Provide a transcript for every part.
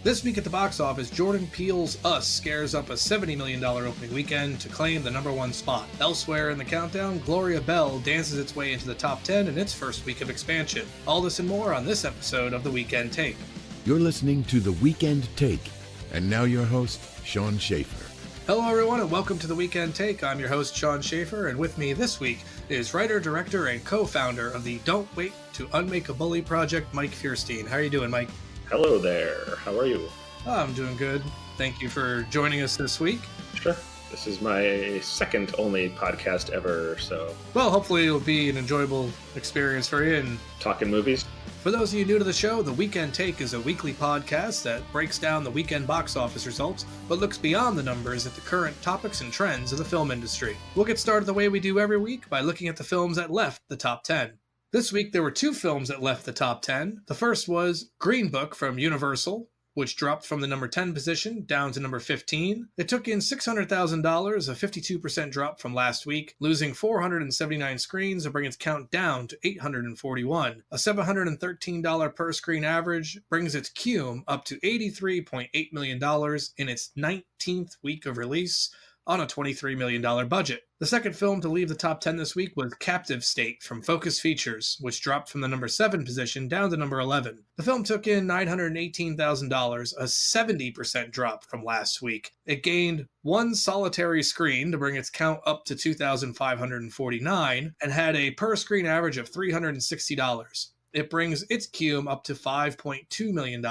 This week at the box office, Jordan Peele's Us scares up a $70 million opening weekend to claim the #1 spot. Elsewhere in the countdown, Gloria Bell dances its way into the top 10 in its first week of expansion. All this and more on this episode of The Weekend Take. You're listening to The Weekend Take, and now your host, Sean Schaefer. Hello everyone and welcome to The Weekend Take. I'm your host, Sean Schaefer, and with me this week is writer, director, and co-founder of the Don't Wait to Unmake a Bully project, Mike Fierstein. How are you doing, Mike? Hello there. How are you? Oh, I'm doing good. Thank you for joining us this week. Sure. This is my second only podcast ever, so... Well, hopefully it'll be an enjoyable experience for you. And talking movies. For those of you new to the show, The Weekend Take is a weekly podcast that breaks down the weekend box office results, but looks beyond the numbers at the current topics and trends of the film industry. We'll get started the way we do every week by looking at the films that left the top 10. This week, there were two films that left the top 10. The first was Green Book from Universal, which dropped from the number 10 position down to number 15. It took in $600,000, a 52% drop from last week, losing 479 screens to bring its count down to 841. A $713 per screen average brings its cume up to $83.8 million in its 19th week of release on a $23 million budget. The second film to leave the top 10 this week was Captive State from Focus Features, which dropped from the number 7 position down to number 11. The film took in $918,000, a 70% drop from last week. It gained one solitary screen to bring its count up to 2,549 and had a per-screen average of $360. It brings its cume up to $5.2 million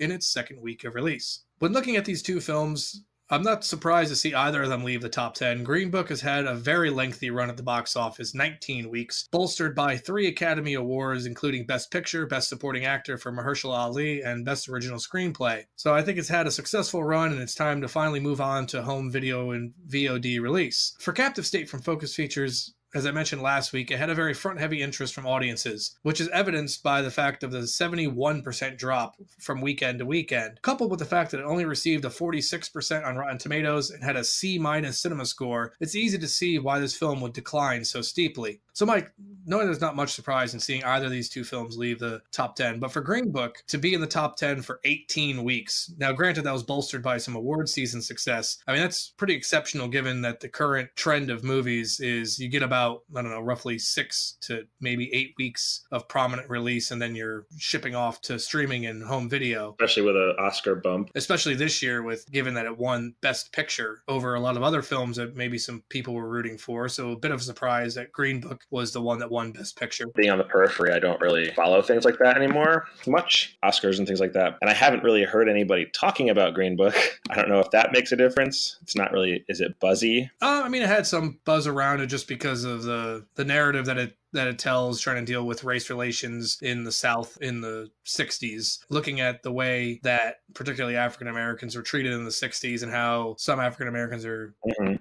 in its second week of release. When looking at these two films, I'm not surprised to see either of them leave the top 10. Green Book has had a very lengthy run at the box office, 19 weeks, bolstered by 3 Academy Awards, including Best Picture, Best Supporting Actor for Mahershala Ali, and Best Original Screenplay. So I think it's had a successful run, and it's time to finally move on to home video and VOD release. For Captive State from Focus Features, as I mentioned last week, it had a very front-heavy interest from audiences, which is evidenced by the fact of the 71% drop from weekend to weekend, coupled with the fact that it only received a 46% on Rotten Tomatoes and had a C- cinema score. It's easy to see why this film would decline so steeply. So Mike, knowing there's not much surprise in seeing either of these two films leave the top 10, but for Green Book to be in the top 10 for 18 weeks, now granted that was bolstered by some award season success, I mean that's pretty exceptional given that the current trend of movies is you get about, I don't know, roughly 6 to maybe 8 weeks of prominent release and then you're shipping off to streaming and home video. Especially with an Oscar bump. Especially this year with, given that it won Best Picture over a lot of other films that maybe some people were rooting for, so a bit of a surprise that Green Book was the one that won Best Picture. Being on the periphery, I don't really follow things like that anymore much, Oscars and things like that. And I haven't really heard anybody talking about Green Book. I don't know if that makes a difference. It's not really, is it buzzy? I mean, it had some buzz around it just because of the narrative that it tells, trying to deal with race relations in the South in the 60s, looking at the way that particularly African Americans were treated in the 60s and how some African Americans are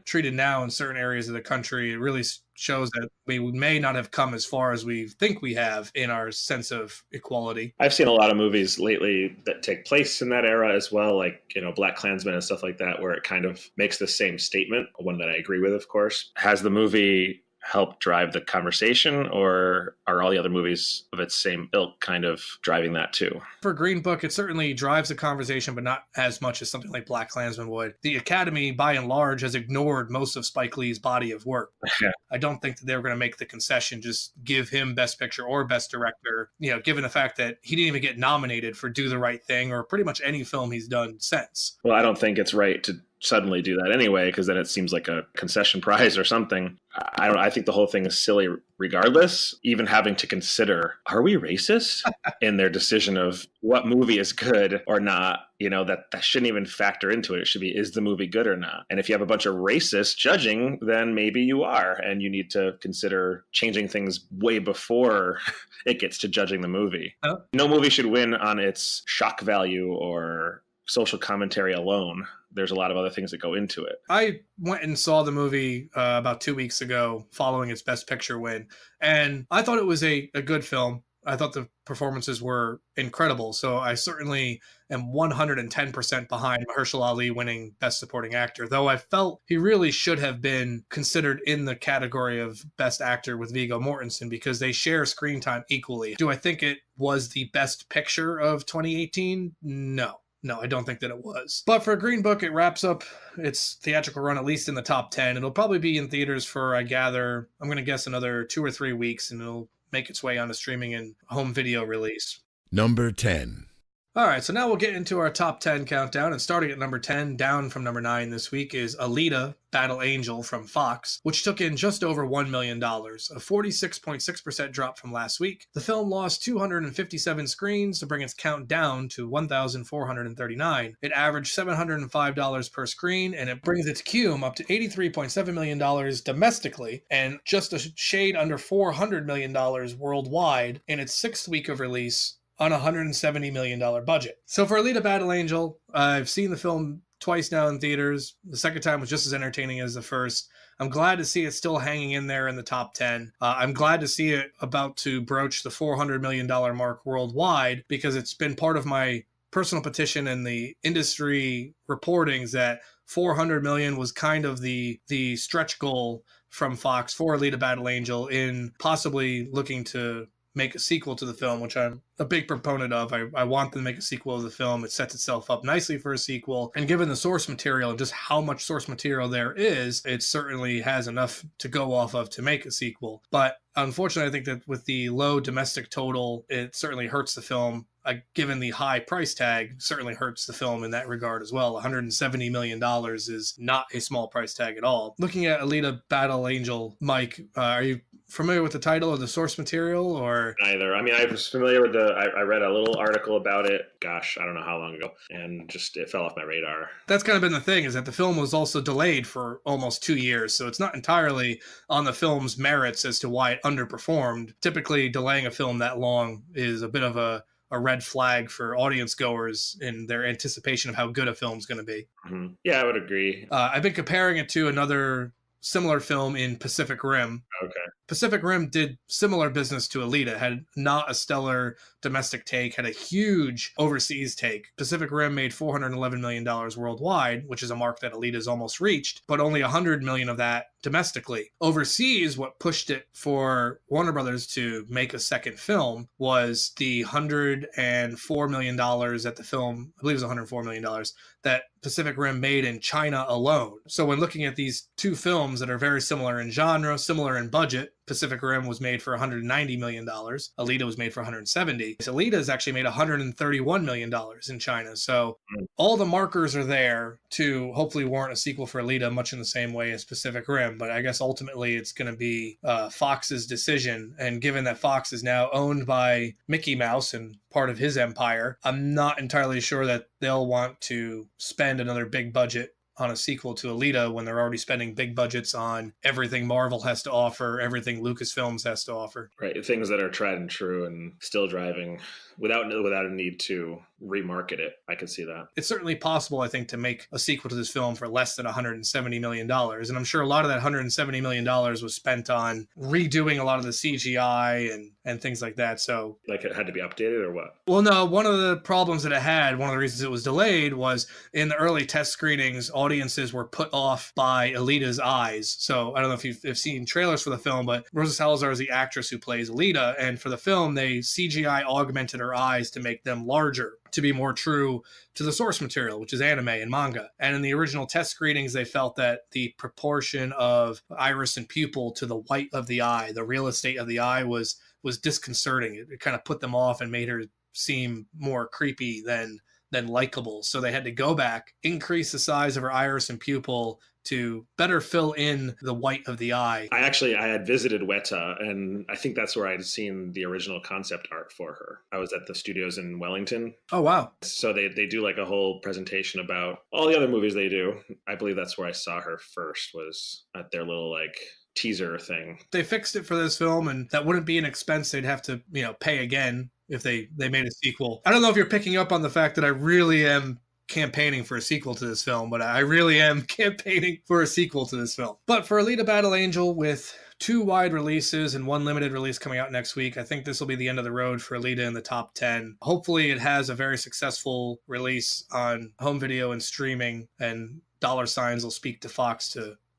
treated now in certain areas of the country. It really shows that we may not have come as far as we think we have in our sense of equality. I've seen a lot of movies lately that take place in that era as well, like, Black Klansman and stuff like that, where it kind of makes the same statement, one that I agree with, of course. Has the movie help drive the conversation, or are all the other movies of its same ilk kind of driving that too? For Green Book, it certainly drives the conversation, but not as much as something like Black Klansman would. The Academy, by and large, has ignored most of Spike Lee's body of work. Yeah. I don't think that they were going to make the concession, just give him Best Picture or Best Director, given the fact that he didn't even get nominated for Do the Right Thing or pretty much any film he's done since. Well, I don't think it's right to suddenly do that anyway, because then it seems like a concession prize or something. I think the whole thing is silly regardless, even having to consider, are we racist in their decision of what movie is good or not? That shouldn't even factor into it. It should be, is the movie good or not? And if you have a bunch of racists judging, then maybe you are, and you need to consider changing things way before it gets to judging the movie. Oh. No movie should win on its shock value or social commentary alone. There's a lot of other things that go into it. I went and saw the movie about 2 weeks ago following its Best Picture win, and I thought it was a good film. I thought the performances were incredible, so I certainly am 110% behind Mahershala Ali winning Best Supporting Actor, though I felt he really should have been considered in the category of Best Actor with Viggo Mortensen because they share screen time equally. Do I think it was the best picture of 2018? No. No, I don't think that it was. But for Green Book, it wraps up its theatrical run at least in the top 10. It'll probably be in theaters for, I gather, I'm going to guess another 2 or 3 weeks, and it'll make its way onto streaming and home video release. Number 10. All right, so now we'll get into our top 10 countdown, and starting at number 10, down from number 9 this week, is Alita: Battle Angel from Fox, which took in just over $1 million, a 46.6% drop from last week. The film lost 257 screens to bring its count down to 1,439. It averaged $705 per screen, and it brings its cume up to $83.7 million domestically, and just a shade under $400 million worldwide in its 6th week of release on a $170 million budget. So for Alita: Battle Angel, I've seen the film twice now in theaters. The second time was just as entertaining as the first. I'm glad to see it still hanging in there in the top 10. I'm glad to see it about to broach the $400 million mark worldwide, because it's been part of my personal petition and the industry reportings that 400 million was kind of the stretch goal from Fox for Alita: Battle Angel, in possibly looking to make a sequel to the film, which I'm a big proponent of. I want them to make a sequel of the film. It sets itself up nicely for a sequel. And given the source material and just how much source material there is, it certainly has enough to go off of to make a sequel. But unfortunately, I think that with the low domestic total, it certainly hurts the film. Given the high price tag, certainly hurts the film in that regard as well. $170 million is not a small price tag at all. Looking at Alita: Battle Angel, Mike, are you familiar with the title or the source material, or? Neither. I mean, I was familiar with I read a little article about it, gosh, I don't know how long ago, and just it fell off my radar. That's kind of been the thing, is that the film was also delayed for almost 2 years, so it's not entirely on the film's merits as to why it underperformed. Typically, delaying a film that long is a bit of a red flag for audience goers in their anticipation of how good a film's going to be. Mm-hmm. Yeah, I would agree. I've been comparing it to another similar film in Pacific Rim. Okay. Pacific Rim did similar business to Alita, had not a stellar domestic take, had a huge overseas take. Pacific Rim made $411 million worldwide, which is a mark that Alita's almost reached, but only $100 million of that domestically. Overseas, what pushed it for Warner Brothers to make a second film was the $104 million that the film, I believe it was $104 million, that Pacific Rim made in China alone. So when looking at these two films that are very similar in genre, similar in budget, Pacific Rim was made for $190 million. Alita was made for $170. Alita has actually made $131 million in China. So all the markers are there to hopefully warrant a sequel for Alita, much in the same way as Pacific Rim. But I guess ultimately it's going to be Fox's decision. And given that Fox is now owned by Mickey Mouse and part of his empire, I'm not entirely sure that they'll want to spend another big budget on a sequel to Alita when they're already spending big budgets on everything Marvel has to offer, everything Lucasfilms has to offer. Right, things that are tried and true and still driving without a need to remarket it. I could see that. It's certainly possible, I think, to make a sequel to this film for less than $170 million. And I'm sure a lot of that $170 million was spent on redoing a lot of the CGI and things like that. So, like, it had to be updated or what? Well, no, one of the problems that it had, one of the reasons it was delayed, was in the early test screenings, audiences were put off by Alita's eyes. So I don't know if you've seen trailers for the film, but Rosa Salazar is the actress who plays Alita. And for the film, they CGI augmented her eyes to make them larger, to be more true to the source material, which is anime and manga. And in the original test screenings, they felt that the proportion of iris and pupil to the white of the eye, the real estate of the eye, was disconcerting. It kind of put them off and made her seem more creepy than likable. So they had to go back, increase the size of her iris and pupil to better fill in the white of the eye. I had visited Weta, and I think that's where I'd seen the original concept art for her. I was at the studios in Wellington. Oh, wow. So they do like a whole presentation about all the other movies they do. I believe that's where I saw her first, was at their little like teaser thing. They fixed it for this film, and that wouldn't be an expense they'd have to, pay again if they made a sequel. I don't know if you're picking up on the fact that I really am campaigning for a sequel to this film, but I really am campaigning for a sequel to this film. But for Alita: Battle Angel, with 2 wide releases and 1 limited release coming out next week, I think this will be the end of the road for Alita in the top 10. Hopefully it has a very successful release on home video and streaming, and dollar signs will speak to Fox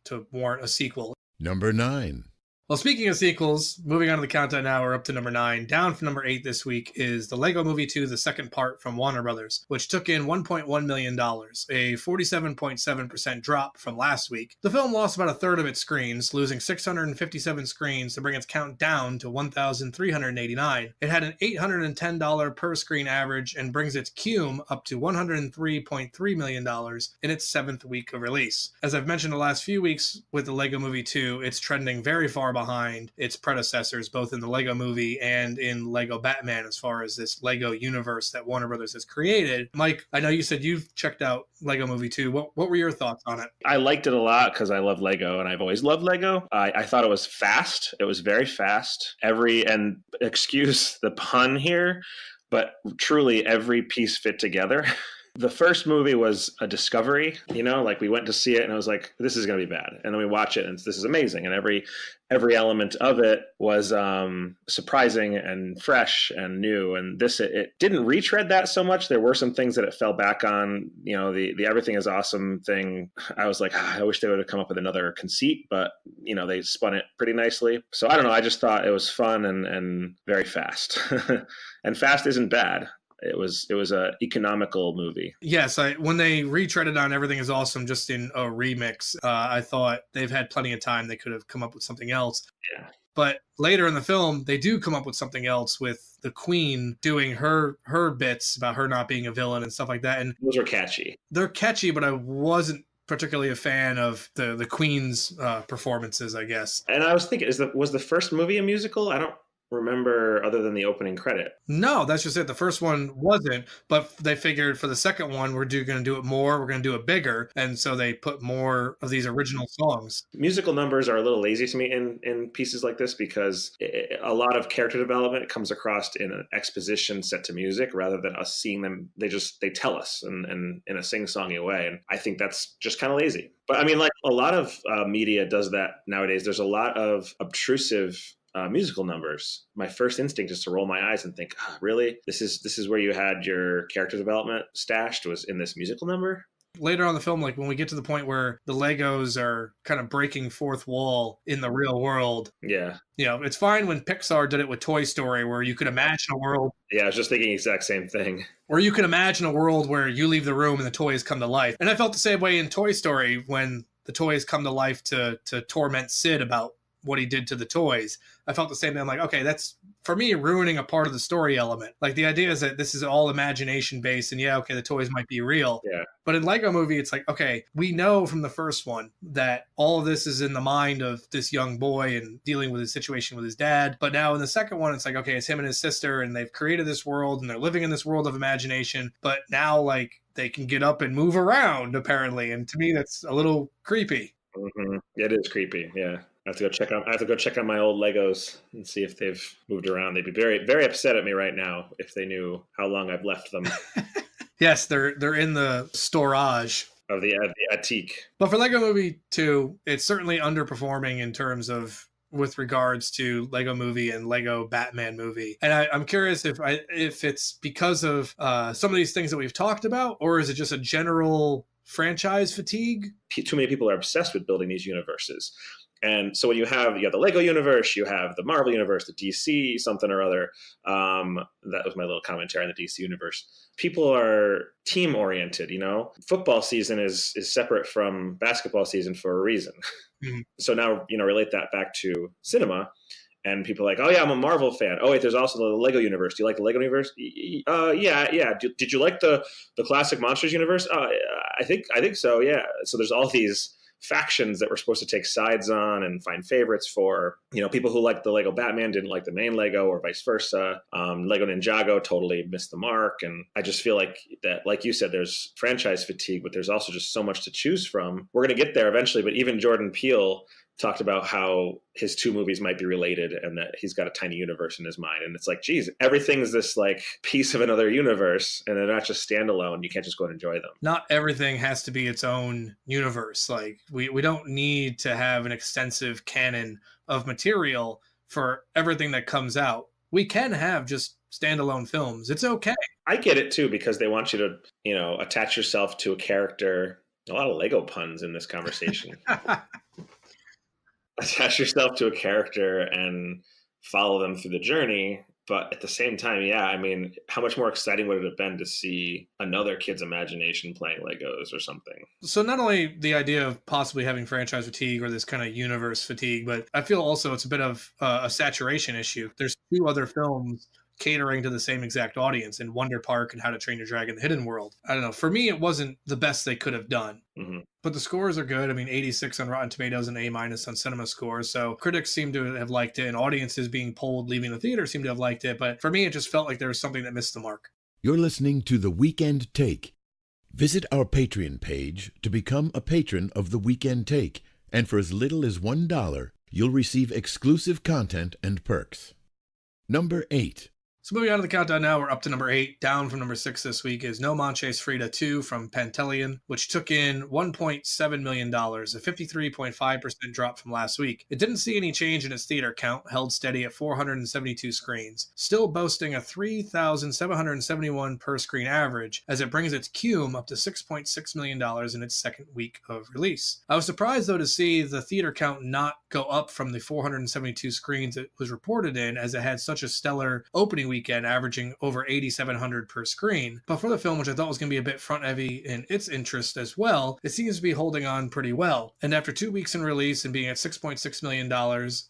to warrant a sequel. Number 9. Well, speaking of sequels, moving on to the countdown now, we're up to number 9. Down from number 8 this week is The Lego Movie 2, the second part from Warner Brothers, which took in $1.1 million, a 47.7% drop from last week. The film lost about a third of its screens, losing 657 screens to bring its count down to 1,389. It had an $810 per screen average and brings its cum up to $103.3 million in its 7th week of release. As I've mentioned the last few weeks with The Lego Movie 2, it's trending very far behind its predecessors, both in the Lego Movie and in Lego Batman, as far as this Lego universe that Warner Brothers has created. Mike, I know you said you've checked out Lego Movie 2. What were your thoughts on it? I liked it a lot because I love Lego, and I've always loved Lego. I thought it was fast. It was very fast. And excuse the pun here, but truly every piece fit together. The first movie was a discovery, like we went to see it and I was like, this is going to be bad. And then we watch it and this is amazing. And every element of it was surprising and fresh and new. And it didn't retread that so much. There were some things that it fell back on, the everything is awesome thing. I was like, I wish they would have come up with another conceit, but they spun it pretty nicely. So I don't know. I just thought it was fun and very fast. And fast isn't bad. It was a economical movie. Yes, when they retreaded on Everything is Awesome just in a remix, I thought they've had plenty of time. They could have come up with something else. Yeah. But later in the film, they do come up with something else with the Queen doing her bits about her not being a villain and stuff like that. And those are catchy. They're catchy, but I wasn't particularly a fan of the Queen's performances, I guess. And I was thinking, was the first movie a musical? I don't remember other than the opening credit. No, that's just it. The first one wasn't, but they figured for the second one, we're going to do it more. We're going to do it bigger. And so they put more of these original songs. Musical numbers are a little lazy to me in pieces like this because a lot of character development comes across in an exposition set to music rather than us seeing them. They tell us and in a sing-songy way. And I think that's just kind of lazy. But I mean, like a lot of media does that nowadays. There's a lot of obtrusive musical numbers. My first instinct is to roll my eyes and think, really? This is where you had your character development stashed, was in this musical number? Later on in the film, like when we get to the point where the Legos are kind of breaking fourth wall in the real world. Yeah. It's fine when Pixar did it with Toy Story, where you could imagine a world. Yeah, I was just thinking the exact same thing. Or you could imagine a world where you leave the room and the toys come to life. And I felt the same way in Toy Story when the toys come to life to torment Sid about what he did to the toys. I felt the same thing. I'm like, okay, that's for me ruining a part of the story element. Like the idea is that this is all imagination based and the toys might be real. Yeah. But in Lego Movie, it's like, okay, we know from the first one that all of this is in the mind of this young boy and dealing with his situation with his dad. But now in the second one, it's like, okay, it's him and his sister and they've created this world and they're living in this world of imagination. But now like they can get up and move around apparently. And to me, that's a little creepy. Mm-hmm. It is creepy. Yeah. I have to go check on my old Legos and see if they've moved around. They'd be very, very upset at me right now if they knew how long I've left them. Yes, they're in the storage of the attique. But for Lego Movie 2, it's certainly underperforming in terms of with regards to Lego Movie and Lego Batman movie. And I'm curious if it's because of some of these things that we've talked about, or is it just a general franchise fatigue? Too many people are obsessed with building these universes. And so when you have the Lego universe, you have the Marvel universe, the DC something or other. That was my little commentary on the DC universe. People are team oriented, Football season is separate from basketball season for a reason. Mm-hmm. So now, relate that back to cinema. And people are like, oh yeah, I'm a Marvel fan. Oh wait, there's also the Lego universe. Do you like the Lego universe? Yeah. Did you like the classic Monsters universe? I think so. Yeah. So there's all these factions that we're supposed to take sides on and find favorites for. People who like the Lego Batman didn't like the main Lego, or vice versa. Lego Ninjago totally missed the mark. And I just feel like that, like you said, there's franchise fatigue, but there's also just so much to choose from. We're going to get there eventually, but even Jordan Peele talked about how his two movies might be related and that he's got a tiny universe in his mind. And it's like, geez, everything's this like piece of another universe and they're not just standalone. You can't just go and enjoy them. Not everything has to be its own universe. Like we don't need to have an extensive canon of material for everything that comes out. We can have just standalone films. It's okay. I get it too, because they want you to, attach yourself to a character. A lot of Lego puns in this conversation. attach yourself to a character and follow them through the journey. But at the same time, yeah, I mean, how much more exciting would it have been to see another kid's imagination playing Legos or something? So not only the idea of possibly having franchise fatigue or this kind of universe fatigue, but I feel also it's a bit of a saturation issue. There's two other films catering to the same exact audience in Wonder Park and How to Train Your Dragon: The Hidden World. I don't know. For me, it wasn't the best they could have done. Hmm. But the scores are good. I mean, 86 on Rotten Tomatoes and A- on Cinema Score. So critics seem to have liked it, and audiences being polled leaving the theater seem to have liked it. But for me, it just felt like there was something that missed the mark. You're listening to The Weekend Take. Visit our Patreon page to become a patron of The Weekend Take, and for as little as $1, you'll receive exclusive content and perks. Number 8. So moving on to the countdown now, we're up to number 8. Down from number 6 this week is No Manches Frida 2 from Pantelion, which took in $1.7 million, a 53.5% drop from last week. It didn't see any change in its theater count, held steady at 472 screens, still boasting a 3,771 per screen average, as it brings its cume up to $6.6 million in its second week of release. I was surprised, though, to see the theater count not go up from the 472 screens it was reported in, as it had such a stellar opening weekend, averaging over 8,700 per screen. But for the film, which I thought was going to be a bit front heavy in its interest as well, it seems to be holding on pretty well. And after 2 weeks in release and being at $6.6 million,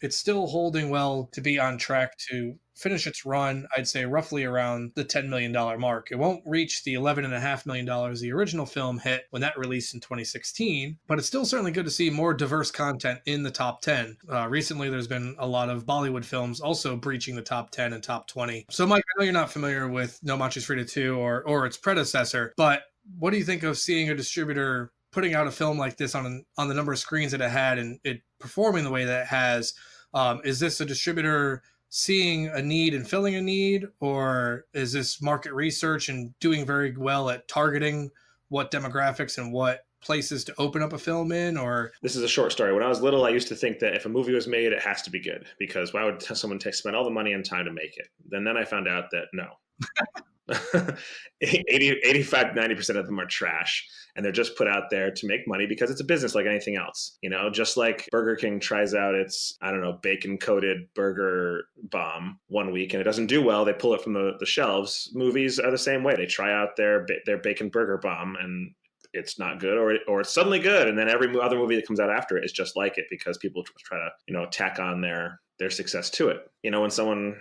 it's still holding well to be on track to finish its run, I'd say roughly around the $10 million mark. It won't reach the $11.5 million the original film hit when that released in 2016, but it's still certainly good to see more diverse content in the top 10. Recently, there's been a lot of Bollywood films also breaching the top 10 and top 20. So, Mike, I know you're not familiar with No Manches Frida 2 or its predecessor, but what do you think of seeing a distributor putting out a film like this on the number of screens that it had and it performing the way that it has? Is this a distributor seeing a need and filling a need, or is this market research and doing very well at targeting what demographics and what places to open up a film in? Or this is a short story. When I was little, I used to think that if a movie was made, it has to be good, because why would someone spend all the money and time to make it? Then I found out that no. 85, 90% of them are trash, and they're just put out there to make money because it's a business like anything else. You know, just like Burger King tries out its, I don't know, bacon coated burger bomb one week and it doesn't do well, they pull it from the shelves. Movies are the same way. They try out their bacon burger bomb and it's not good, or it's suddenly good, and then every other movie that comes out after it is just like it, because people try to, you know, tack on their success to it. You know, when someone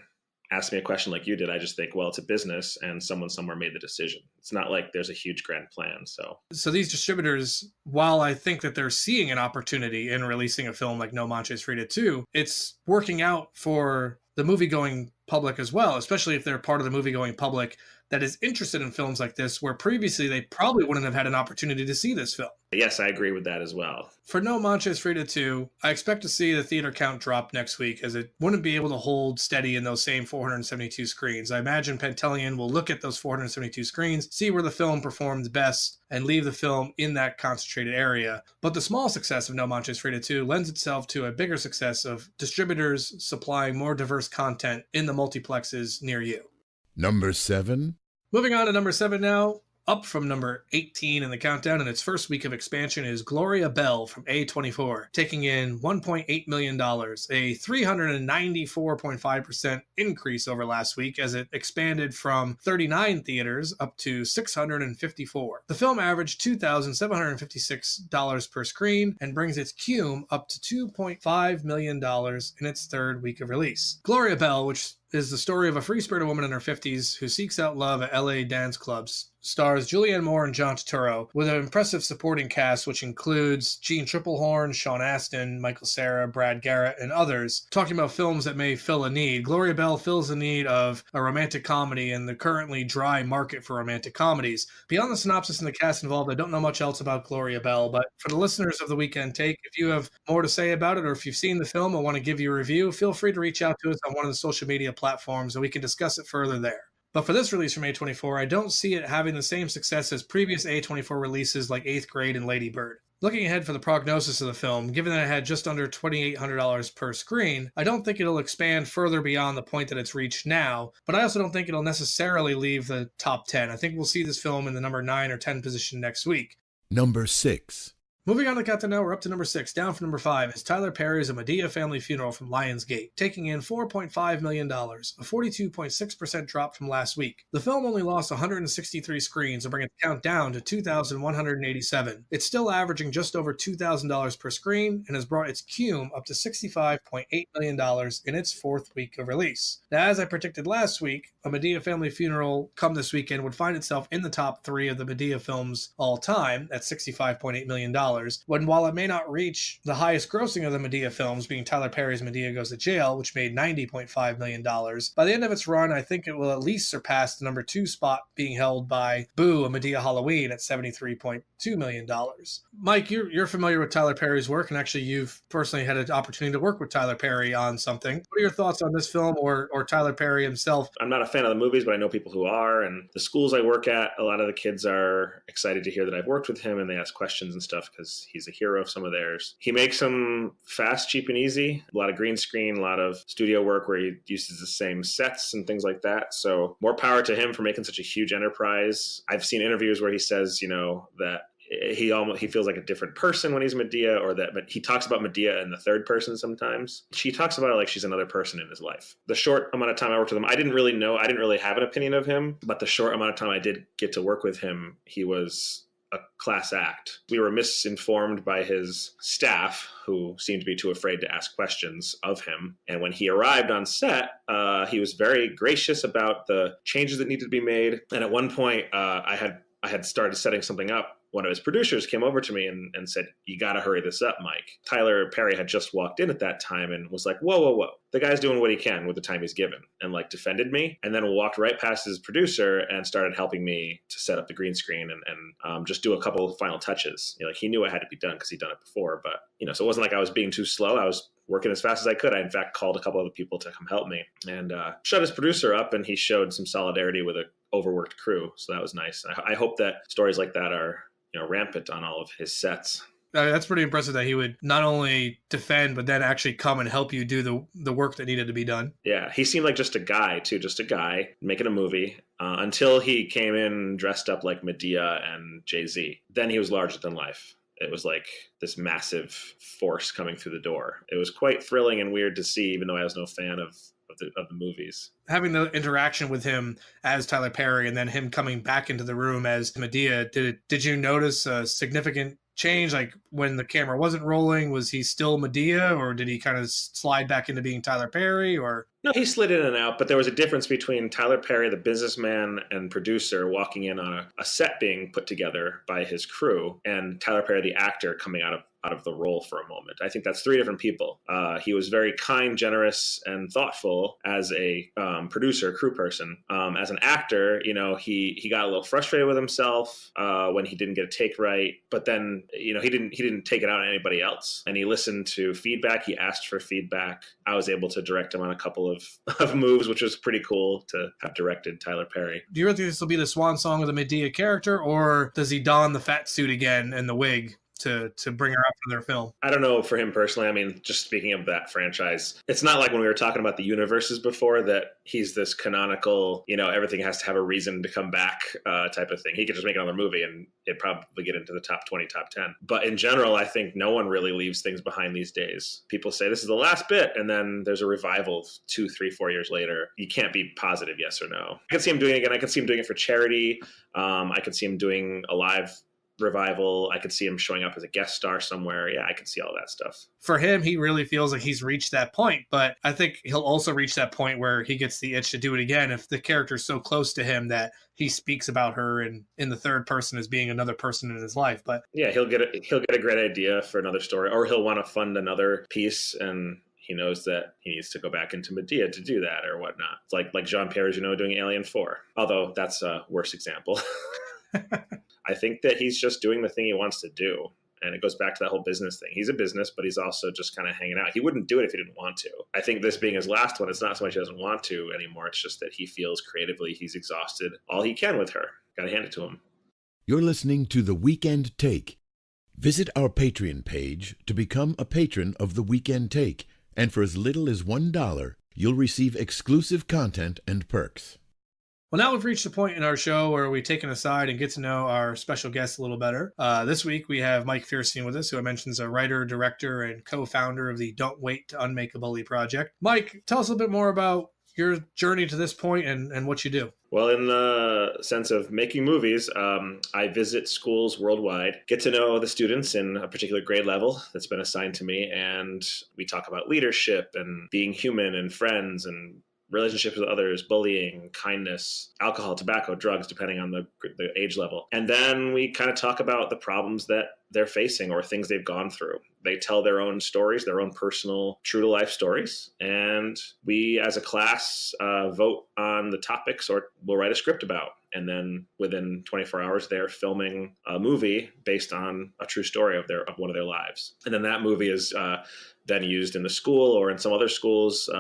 ask me a question like you did, I just think, well, it's a business and someone somewhere made the decision. It's not like there's a huge grand plan. So these distributors, while I think that they're seeing an opportunity in releasing a film like No Manches Frida 2, it's working out for the movie-going public as well, especially if they're part of the movie-going public that is interested in films like this, where previously they probably wouldn't have had an opportunity to see this film. Yes, I agree with that as well. For No Manches Frida 2, I expect to see the theater count drop next week, as it wouldn't be able to hold steady in those same 472 screens. I imagine Pantelion will look at those 472 screens, see where the film performs best, and leave the film in that concentrated area. But the small success of No Manches Frida 2 lends itself to a bigger success of distributors supplying more diverse content in the multiplexes near you. Number 7. Moving on to number 7 now. Up from number 18 in the countdown in its first week of expansion is Gloria Bell from A24, taking in $1.8 million, a 394.5% increase over last week, as it expanded from 39 theaters up to 654. The film averaged $2,756 per screen and brings its cume up to $2.5 million in its third week of release. Gloria Bell, which is the story of a free-spirited woman in her 50s who seeks out love at LA dance clubs, stars Julianne Moore and John Turturro, with an impressive supporting cast which includes Jean Triplehorn, Sean Astin, Michael Cera, Brad Garrett, and others. Talking about films that may fill a need, Gloria Bell fills the need of a romantic comedy in the currently dry market for romantic comedies. Beyond the synopsis and the cast involved, I don't know much else about Gloria Bell, but for the listeners of The Weekend Take, if you have more to say about it, or if you've seen the film and want to give you a review, feel free to reach out to us on one of the social media platforms and we can discuss it further there. But for this release from A24, I don't see it having the same success as previous A24 releases like 8th Grade and Lady Bird. Looking ahead for the prognosis of the film, given that it had just under $2,800 per screen, I don't think it'll expand further beyond the point that it's reached now, but I also don't think it'll necessarily leave the top 10. I think we'll see this film in the number 9 or 10 position next week. Number 6. Moving on to Countdown Now, we're up to number 6. Down from number 5 is Tyler Perry's A Medea Family Funeral from Lionsgate, taking in $4.5 million, a 42.6% drop from last week. The film only lost 163 screens to bring its count down to 2,187. It's still averaging just over $2,000 per screen and has brought its cume up to $65.8 million in its 4th week of release. Now, as I predicted last week, A Medea Family Funeral come this weekend would find itself in the top 3 of the Medea films all time at $65.8 million. When while it may not reach the highest grossing of the Medea films, being Tyler Perry's Medea Goes to Jail, which made $90.5 million, by the end of its run, I think it will at least surpass the number 2 spot being held by Boo! A Medea Halloween at $73.2 million. Mike, you're familiar with Tyler Perry's work, and actually you've personally had an opportunity to work with Tyler Perry on something. What are your thoughts on this film or Tyler Perry himself? I'm not a fan of the movies, but I know people who are, and the schools I work at, a lot of the kids are excited to hear that I've worked with him, and they ask questions and stuff because he's a hero of some of theirs. He makes them fast, cheap, and easy. A lot of green screen, a lot of studio work where he uses the same sets and things like that. So more power to him for making such a huge enterprise. I've seen interviews where he says, that he feels like a different person when he's Medea, or that but he talks about Medea in the third person sometimes. She talks about it like she's another person in his life. The short amount of time I worked with him, I didn't really have an opinion of him, but the short amount of time I did get to work with him, he was a class act. We were misinformed by his staff, who seemed to be too afraid to ask questions of him. And when he arrived on set, he was very gracious about the changes that needed to be made. And at one point, I had started setting something up. One of his producers came over to me and said, "You got to hurry this up, Mike." Tyler Perry had just walked in at that time and was like, whoa. The guy's doing what he can with the time he's given, and defended me, and then walked right past his producer and started helping me to set up the green screen and just do a couple of final touches. He knew it had to be done because he'd done it before, but so it wasn't like I was being too slow. I was working as fast as I could. I, in fact, called a couple of the people to come help me and shut his producer up, and he showed some solidarity with an overworked crew. So that was nice. I hope that stories like that are rampant on all of his sets. That's pretty impressive that he would not only defend, but then actually come and help you do the work that needed to be done. Yeah, he seemed like just a guy making a movie until he came in dressed up like Medea and Jay-Z. Then he was larger than life. It was like this massive force coming through the door. It was quite thrilling and weird to see, even though I was no fan of the movies. Having the interaction with him as Tyler Perry and then him coming back into the room as Medea, did you notice a significant change? Like when the camera wasn't rolling, was he still Medea, or did he kind of slide back into being Tyler Perry? Or no, he slid in and out, but there was a difference between Tyler Perry, the businessman and producer, walking in on a set being put together by his crew, and Tyler Perry, the actor, coming out of the role for a moment. I think that's 3 different people. He was very kind, generous, and thoughtful as a producer, crew person. As an actor, he got a little frustrated with himself when he didn't get a take right. But then, he didn't take it out on anybody else. And he listened to feedback. He asked for feedback. I was able to direct him on a couple of moves, which was pretty cool to have directed Tyler Perry. Do you really think this will be the swan song of the Medea character, or does he don the fat suit again and the wig to bring her up for their film? I don't know for him personally. I mean, just speaking of that franchise, it's not like when we were talking about the universes before that he's this canonical, everything has to have a reason to come back type of thing. He could just make another movie and it'd probably get into the top 20, top 10. But in general, I think no one really leaves things behind these days. People say this is the last bit, and then there's a revival 2, 3, 4 years later. You can't be positive yes or no. I could see him doing it again. I could see him doing it for charity. I could see him doing a live revival. I could see him showing up as a guest star somewhere. Yeah, I could see all that stuff. For him, he really feels like he's reached that point, but I think he'll also reach that point where he gets the itch to do it again if the character's so close to him that he speaks about her in the third person as being another person in his life. But yeah, he'll get a great idea for another story, or he'll want to fund another piece, and he knows that he needs to go back into Medea to do that or whatnot. It's like Jean-Pierre's, doing Alien 4, although that's a worse example. I think that he's just doing the thing he wants to do. And it goes back to that whole business thing. He's a business, but he's also just kind of hanging out. He wouldn't do it if he didn't want to. I think this being his last one, it's not so much he doesn't want to anymore. It's just that he feels creatively he's exhausted all he can with her. Got to hand it to him. You're listening to The Weekend Take. Visit our Patreon page to become a patron of The Weekend Take. And for as little as $1, you'll receive exclusive content and perks. Well, now we've reached the point in our show where we take an aside and get to know our special guests a little better. This week we have Mike Fierstein with us, who I mentioned is a writer, director, and co-founder of the Don't Wait to Unmake a Bully project. Mike, tell us a little bit more about your journey to this point and what you do. Well, in the sense of making movies, I visit schools worldwide, get to know the students in a particular grade level that's been assigned to me, and we talk about leadership and being human and friends and relationships with others, bullying, kindness, alcohol, tobacco, drugs, depending on the age level. And then we kind of talk about the problems that they're facing or things they've gone through. They tell their own stories, their own personal, true-to-life stories. And we, as a class, vote on the topics or we'll write a script about. And then within 24 hours, they're filming a movie based on a true story of one of their lives. And then that movie is then used in the school or in some other schools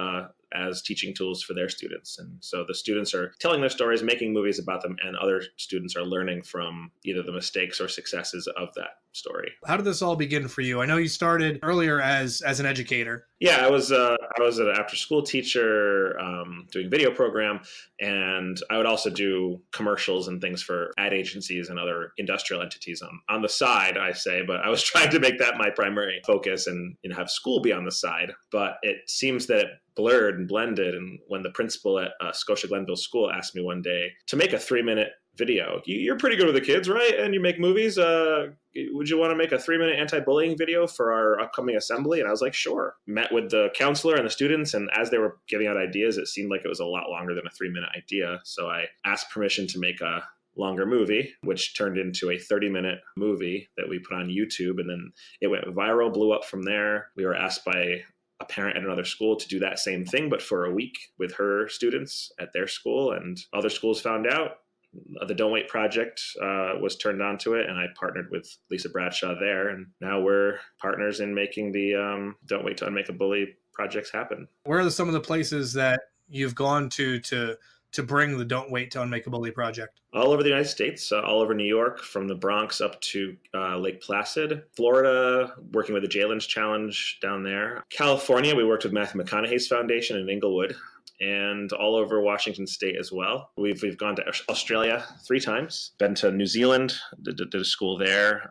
as teaching tools for their students. And so the students are telling their stories, making movies about them, and other students are learning from either the mistakes or successes of that story. How did this all begin for you? I know you started earlier as an educator. Yeah, I was an after-school teacher doing video program, and I would also do commercials and things for ad agencies and other industrial entities on the side, I say, but I was trying to make that my primary focus and have school be on the side. But it seems that it blurred and blended, and when the principal at Scotia Glenville School asked me one day to make a 3-minute video. You're pretty good with the kids, right? And you make movies. Would you want to make a 3-minute anti-bullying video for our upcoming assembly? And I was like, sure. Met with the counselor and the students, and as they were giving out ideas, it seemed like it was a lot longer than a 3-minute idea. So I asked permission to make a longer movie, which turned into a 30-minute movie that we put on YouTube. And then it went viral, blew up from there. We were asked by a parent at another school to do that same thing, but for a week with her students at their school, and other schools found out. The Don't Wait project was turned on to it, and I partnered with Lisa Bradshaw there, and now we're partners in making the Don't Wait to Unmake a Bully projects happen. Where are some of the places that you've gone to bring the Don't Wait to Unmake a Bully project? All over the United States, all over New York, from the Bronx up to Lake Placid. Florida, working with the Jalen's Challenge down there. California, we worked with Matthew McConaughey's foundation in Inglewood, and all over Washington State as well. We've gone to Australia 3 times, been to New Zealand, did a school there.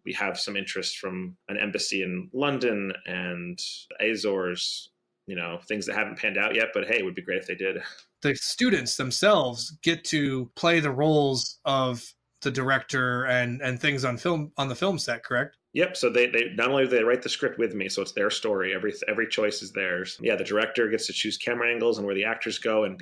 We have some interest from an embassy in London and the Azores, things that haven't panned out yet, but hey, it would be great if they did. The students themselves get to play the roles of the director and things on the film set, correct? Yep. So they not only do they write the script with me, so it's their story. Every choice is theirs. Yeah, the director gets to choose camera angles and where the actors go and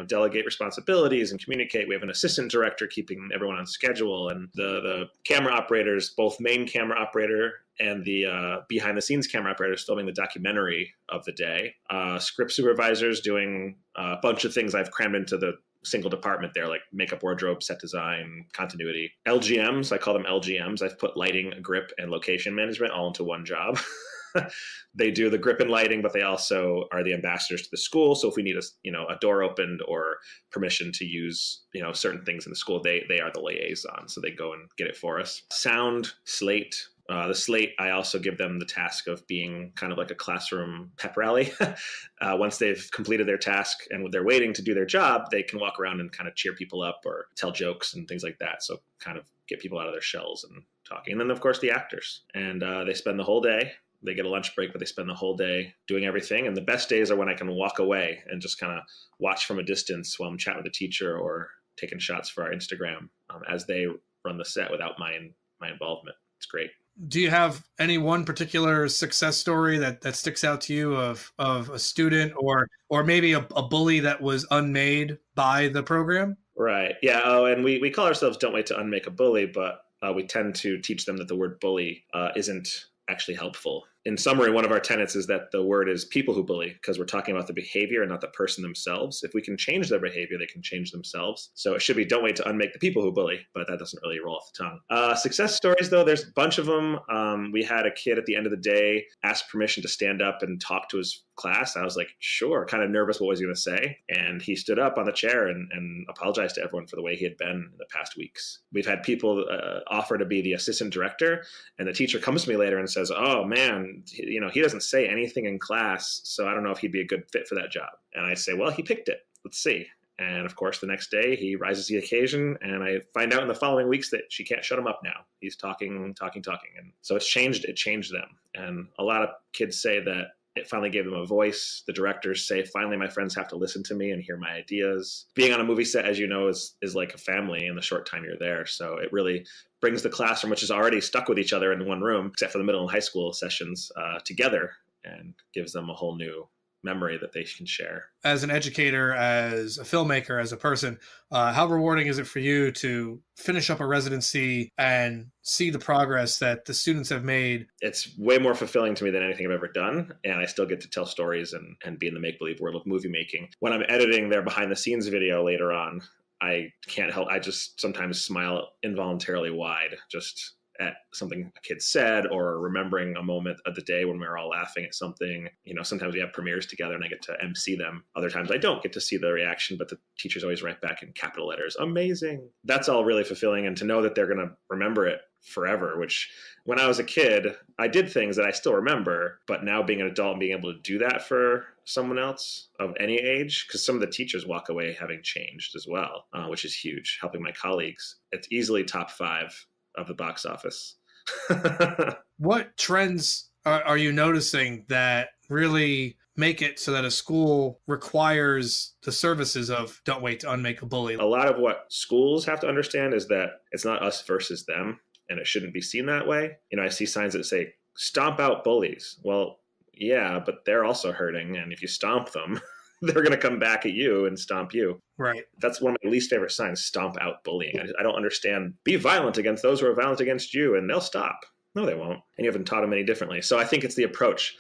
delegate responsibilities and communicate. We have an assistant director keeping everyone on schedule, and the camera operators, both main camera operator and the behind the scenes camera operators, filming the documentary of the day. Script supervisors doing a bunch of things I've crammed into the single department there, like makeup, wardrobe, set design, continuity. LGMs, I call them LGMs. I've put lighting, grip, and location management all into one job. They do the grip and lighting, but they also are the ambassadors to the school. So if we need a door opened or permission to use certain things in the school, they are the liaison. So they go and get it for us. Sound, slate. The slate, I also give them the task of being kind of like a classroom pep rally. Once they've completed their task and they're waiting to do their job, they can walk around and kind of cheer people up or tell jokes and things like that. So kind of get people out of their shells and talking. And then, of course, the actors. And they spend the whole day. They get a lunch break, but they spend the whole day doing everything. And the best days are when I can walk away and just kind of watch from a distance while I'm chatting with the teacher or taking shots for our Instagram as they run the set without my involvement. It's great. Do you have any one particular success story that sticks out to you of a student or maybe a bully that was unmade by the program? Right. Yeah. Oh, and we call ourselves Don't Wait to Unmake a Bully, but we tend to teach them that the word bully isn't actually helpful. In summary, one of our tenets is that the word is people who bully, because we're talking about the behavior and not the person themselves. If we can change their behavior, they can change themselves. So it should be don't wait to unmake the people who bully, but that doesn't really roll off the tongue. Success stories, though, there's a bunch of them. We had a kid at the end of the day ask permission to stand up and talk to his class. I was like, sure, kind of nervous what was he going to say. And he stood up on the chair and apologized to everyone for the way he had been in the past weeks. We've had people offer to be the assistant director, and the teacher comes to me later and says, oh man, he doesn't say anything in class, so I don't know if he'd be a good fit for that job. And I say, well, he picked it. Let's see. And of course, the next day he rises to the occasion, and I find out in the following weeks that she can't shut him up now. He's talking. And so it changed them. And a lot of kids say that it finally gave them a voice. The directors say, finally, my friends have to listen to me and hear my ideas. Being on a movie set, as you know, is like a family in the short time you're there. So it really brings the classroom, which is already stuck with each other in one room, except for the middle and high school sessions, together, and gives them a whole new memory that they can share. As an educator, as a filmmaker, as a person, how rewarding is it for you to finish up a residency and see the progress that the students have made? It's way more fulfilling to me than anything I've ever done. And I still get to tell stories and be in the make-believe world of movie making. When I'm editing their behind-the-scenes video later on, I can't help. I just sometimes smile involuntarily wide, just at something a kid said, or remembering a moment of the day when we were all laughing at something. Sometimes we have premieres together and I get to MC them. Other times I don't get to see the reaction, but the teachers always write back in capital letters, amazing. That's all really fulfilling. And to know that they're going to remember it forever, which when I was a kid, I did things that I still remember, but now being an adult and being able to do that for someone else of any age, because some of the teachers walk away having changed as well, which is huge, helping my colleagues. It's easily top 5 of the box office. What trends are you noticing that really make it so that a school requires the services of Don't Wait to Unmake a Bully? A lot of what schools have to understand is that it's not us versus them, and it shouldn't be seen that way. I see signs that say, stomp out bullies. Well, yeah, but they're also hurting, and if you stomp them, they're going to come back at you and stomp you. Right. That's one of my least favorite signs, stomp out bullying. I don't understand. Be violent against those who are violent against you, and they'll stop. No, they won't. And you haven't taught them any differently. So I think it's the approach,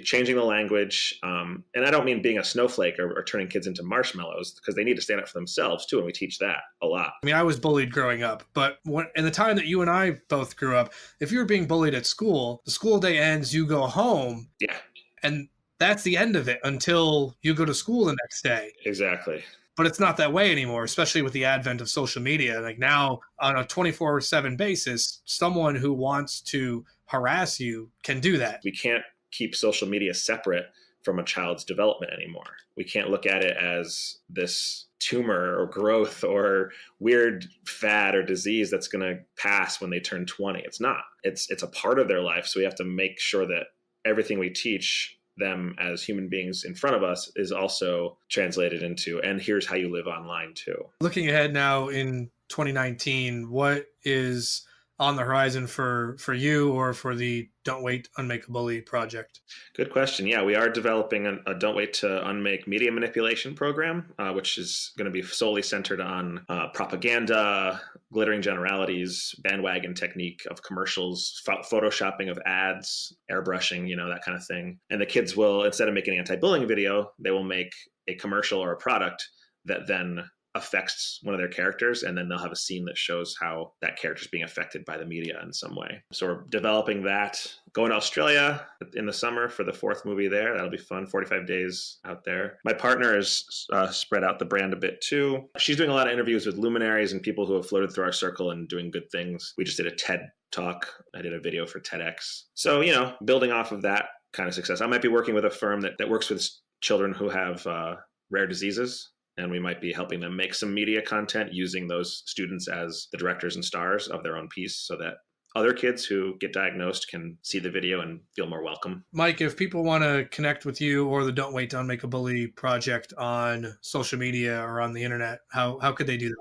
changing the language. And I don't mean being a snowflake or turning kids into marshmallows, because they need to stand up for themselves too. And we teach that a lot. I mean, I was bullied growing up, but in the time that you and I both grew up, if you were being bullied at school, the school day ends, you go home. Yeah. And that's the end of it until you go to school the next day. Exactly. But it's not that way anymore, especially with the advent of social media. Like now, on a 24/7 basis, someone who wants to harass you can do that. We can't keep social media separate from a child's development anymore. We can't look at it as this tumor or growth or weird fad or disease that's going to pass when they turn 20. It's not. It's a part of their life. So we have to make sure that everything we teach them as human beings in front of us is also translated into, and here's how you live online too. Looking ahead now in 2019, what is on the horizon for you or for the Don't Wait Unmake a Bully project? Good question. Yeah, we are developing a Don't Wait to Unmake media manipulation program, which is going to be solely centered on propaganda, glittering generalities, bandwagon technique of commercials, photoshopping of ads, airbrushing, that kind of thing. And the kids will, instead of making an anti-bullying video, they will make a commercial or a product that then affects one of their characters, and then they'll have a scene that shows how that character is being affected by the media in some way. So we're developing that. Going to Australia in the summer for the 4th movie there. That'll be fun. 45 days out there. My partner has spread out the brand a bit too. She's doing a lot of interviews with luminaries and people who have floated through our circle and doing good things. We just did a TED talk. I did a video for TEDx. So, building off of that kind of success. I might be working with a firm that works with children who have rare diseases. And we might be helping them make some media content using those students as the directors and stars of their own piece, so that other kids who get diagnosed can see the video and feel more welcome. Mike, if people want to connect with you or the Don't Wait to Unmake a Bully project on social media or on the internet, how could they do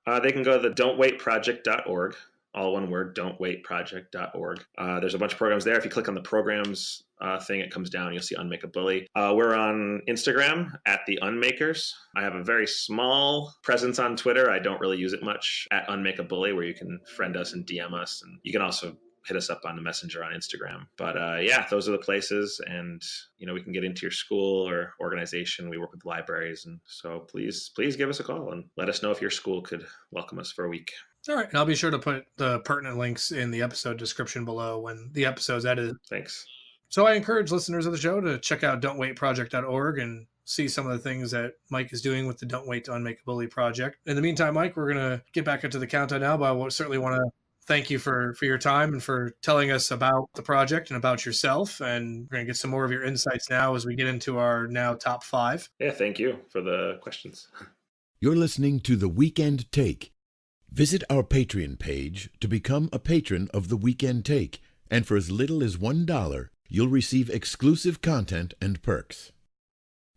that? They can go to the don'twaitproject.org. All one word, don'twaitproject.org. There's a bunch of programs there. If you click on the programs thing, it comes down, you'll see Unmake a Bully. We're on Instagram at The Unmakers. I have a very small presence on Twitter. I don't really use it much, at Unmake a Bully, where you can friend us and DM us. And you can also hit us up on the messenger on Instagram. But yeah, those are the places. And, we can get into your school or organization. We work with libraries. And so please give us a call and let us know if your school could welcome us for a week. All right. And I'll be sure to put the pertinent links in the episode description below when the episode's edited. Thanks. So I encourage listeners of the show to check out don'twaitproject.org and see some of the things that Mike is doing with the Don't Wait to Unmake a Bully project. In the meantime, Mike, we're going to get back into the countdown now, but I certainly want to thank you for your time and for telling us about the project and about yourself. And we're going to get some more of your insights now as we get into our now top 5. Yeah, thank you for the questions. You're listening to The Weekend Take. Visit our Patreon page to become a patron of The Weekend Take, and for as little as $1, you'll receive exclusive content and perks.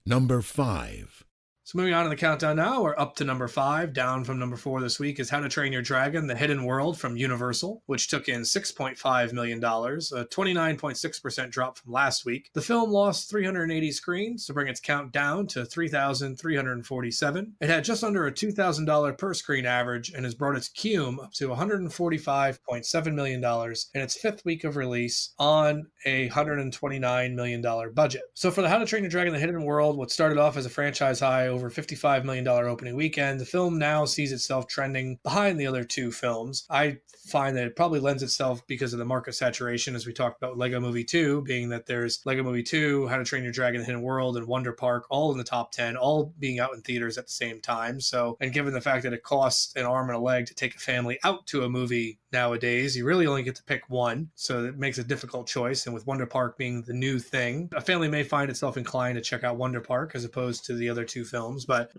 Number 5. So moving on to the countdown now, we're up to number 5. Down from number 4 this week is How to Train Your Dragon: The Hidden World from Universal, which took in $6.5 million, a 29.6% drop from last week. The film lost 380 screens to bring its count down to 3,347. It had just under a $2,000 per screen average and has brought its cume up to $145.7 million in its 5th week of release on a $129 million budget. So for the How to Train Your Dragon: The Hidden World, what started off as a franchise high over $55 million opening weekend, the film now sees itself trending behind the other two films. I find that it probably lends itself because of the market saturation, as we talked about with Lego Movie 2, being that there's Lego Movie 2, How to Train Your Dragon: The Hidden World, and Wonder Park all in the top 10, all being out in theaters at the same time. So, and given the fact that it costs an arm and a leg to take a family out to a movie nowadays, you really only get to pick one, so it makes a difficult choice. And with Wonder Park being the new thing, a family may find itself inclined to check out Wonder Park as opposed to the other two films. But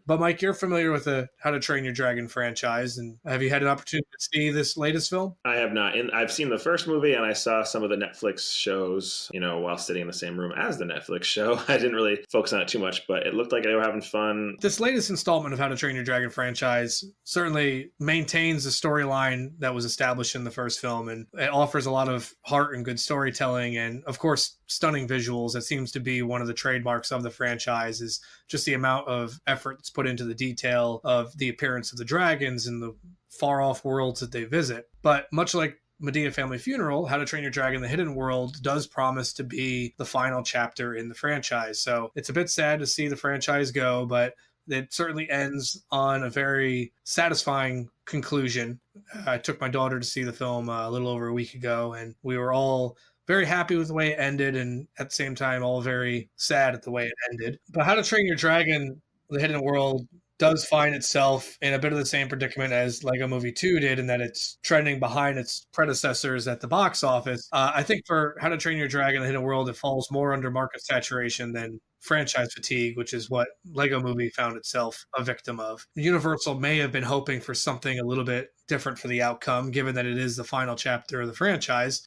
Mike, you're familiar with the How to Train Your Dragon franchise, and have you had an opportunity to see this latest film? I have not. And I've seen the first movie, and I saw some of the Netflix shows, while sitting in the same room as the Netflix show. I didn't really focus on it too much, but it looked like they were having fun. This latest installment of How to Train Your Dragon franchise certainly maintains the storyline that was established in the first film, and it offers a lot of heart and good storytelling, and of course stunning visuals. That seems to be one of the trademarks of the franchise, is just the amount of effort that's put into the detail of the appearance of the dragons and the far off worlds that they visit. But much like Medea Family Funeral, How to Train Your Dragon: The Hidden World does promise to be the final chapter in the franchise. So it's a bit sad to see the franchise go, but it certainly ends on a very satisfying conclusion. I took my daughter to see the film a little over a week ago, and we were all very happy with the way it ended, and at the same time all very sad at the way it ended. But How to Train Your Dragon: The Hidden World does find itself in a bit of the same predicament as Lego Movie 2 did, in that it's trending behind its predecessors at the box office. I think for How to Train Your Dragon: The Hidden World, it falls more under market saturation than franchise fatigue, which is what Lego Movie found itself a victim of. Universal may have been hoping for something a little bit different for the outcome, given that it is the final chapter of the franchise.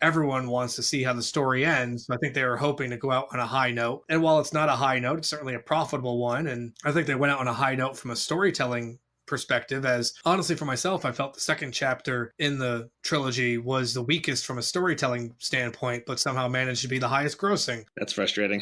Everyone wants to see how the story ends. I think they were hoping to go out on a high note. And while it's not a high note, it's certainly a profitable one. And I think they went out on a high note from a storytelling perspective, as honestly for myself, I felt the second chapter in the trilogy was the weakest from a storytelling standpoint, but somehow managed to be the highest grossing. That's frustrating.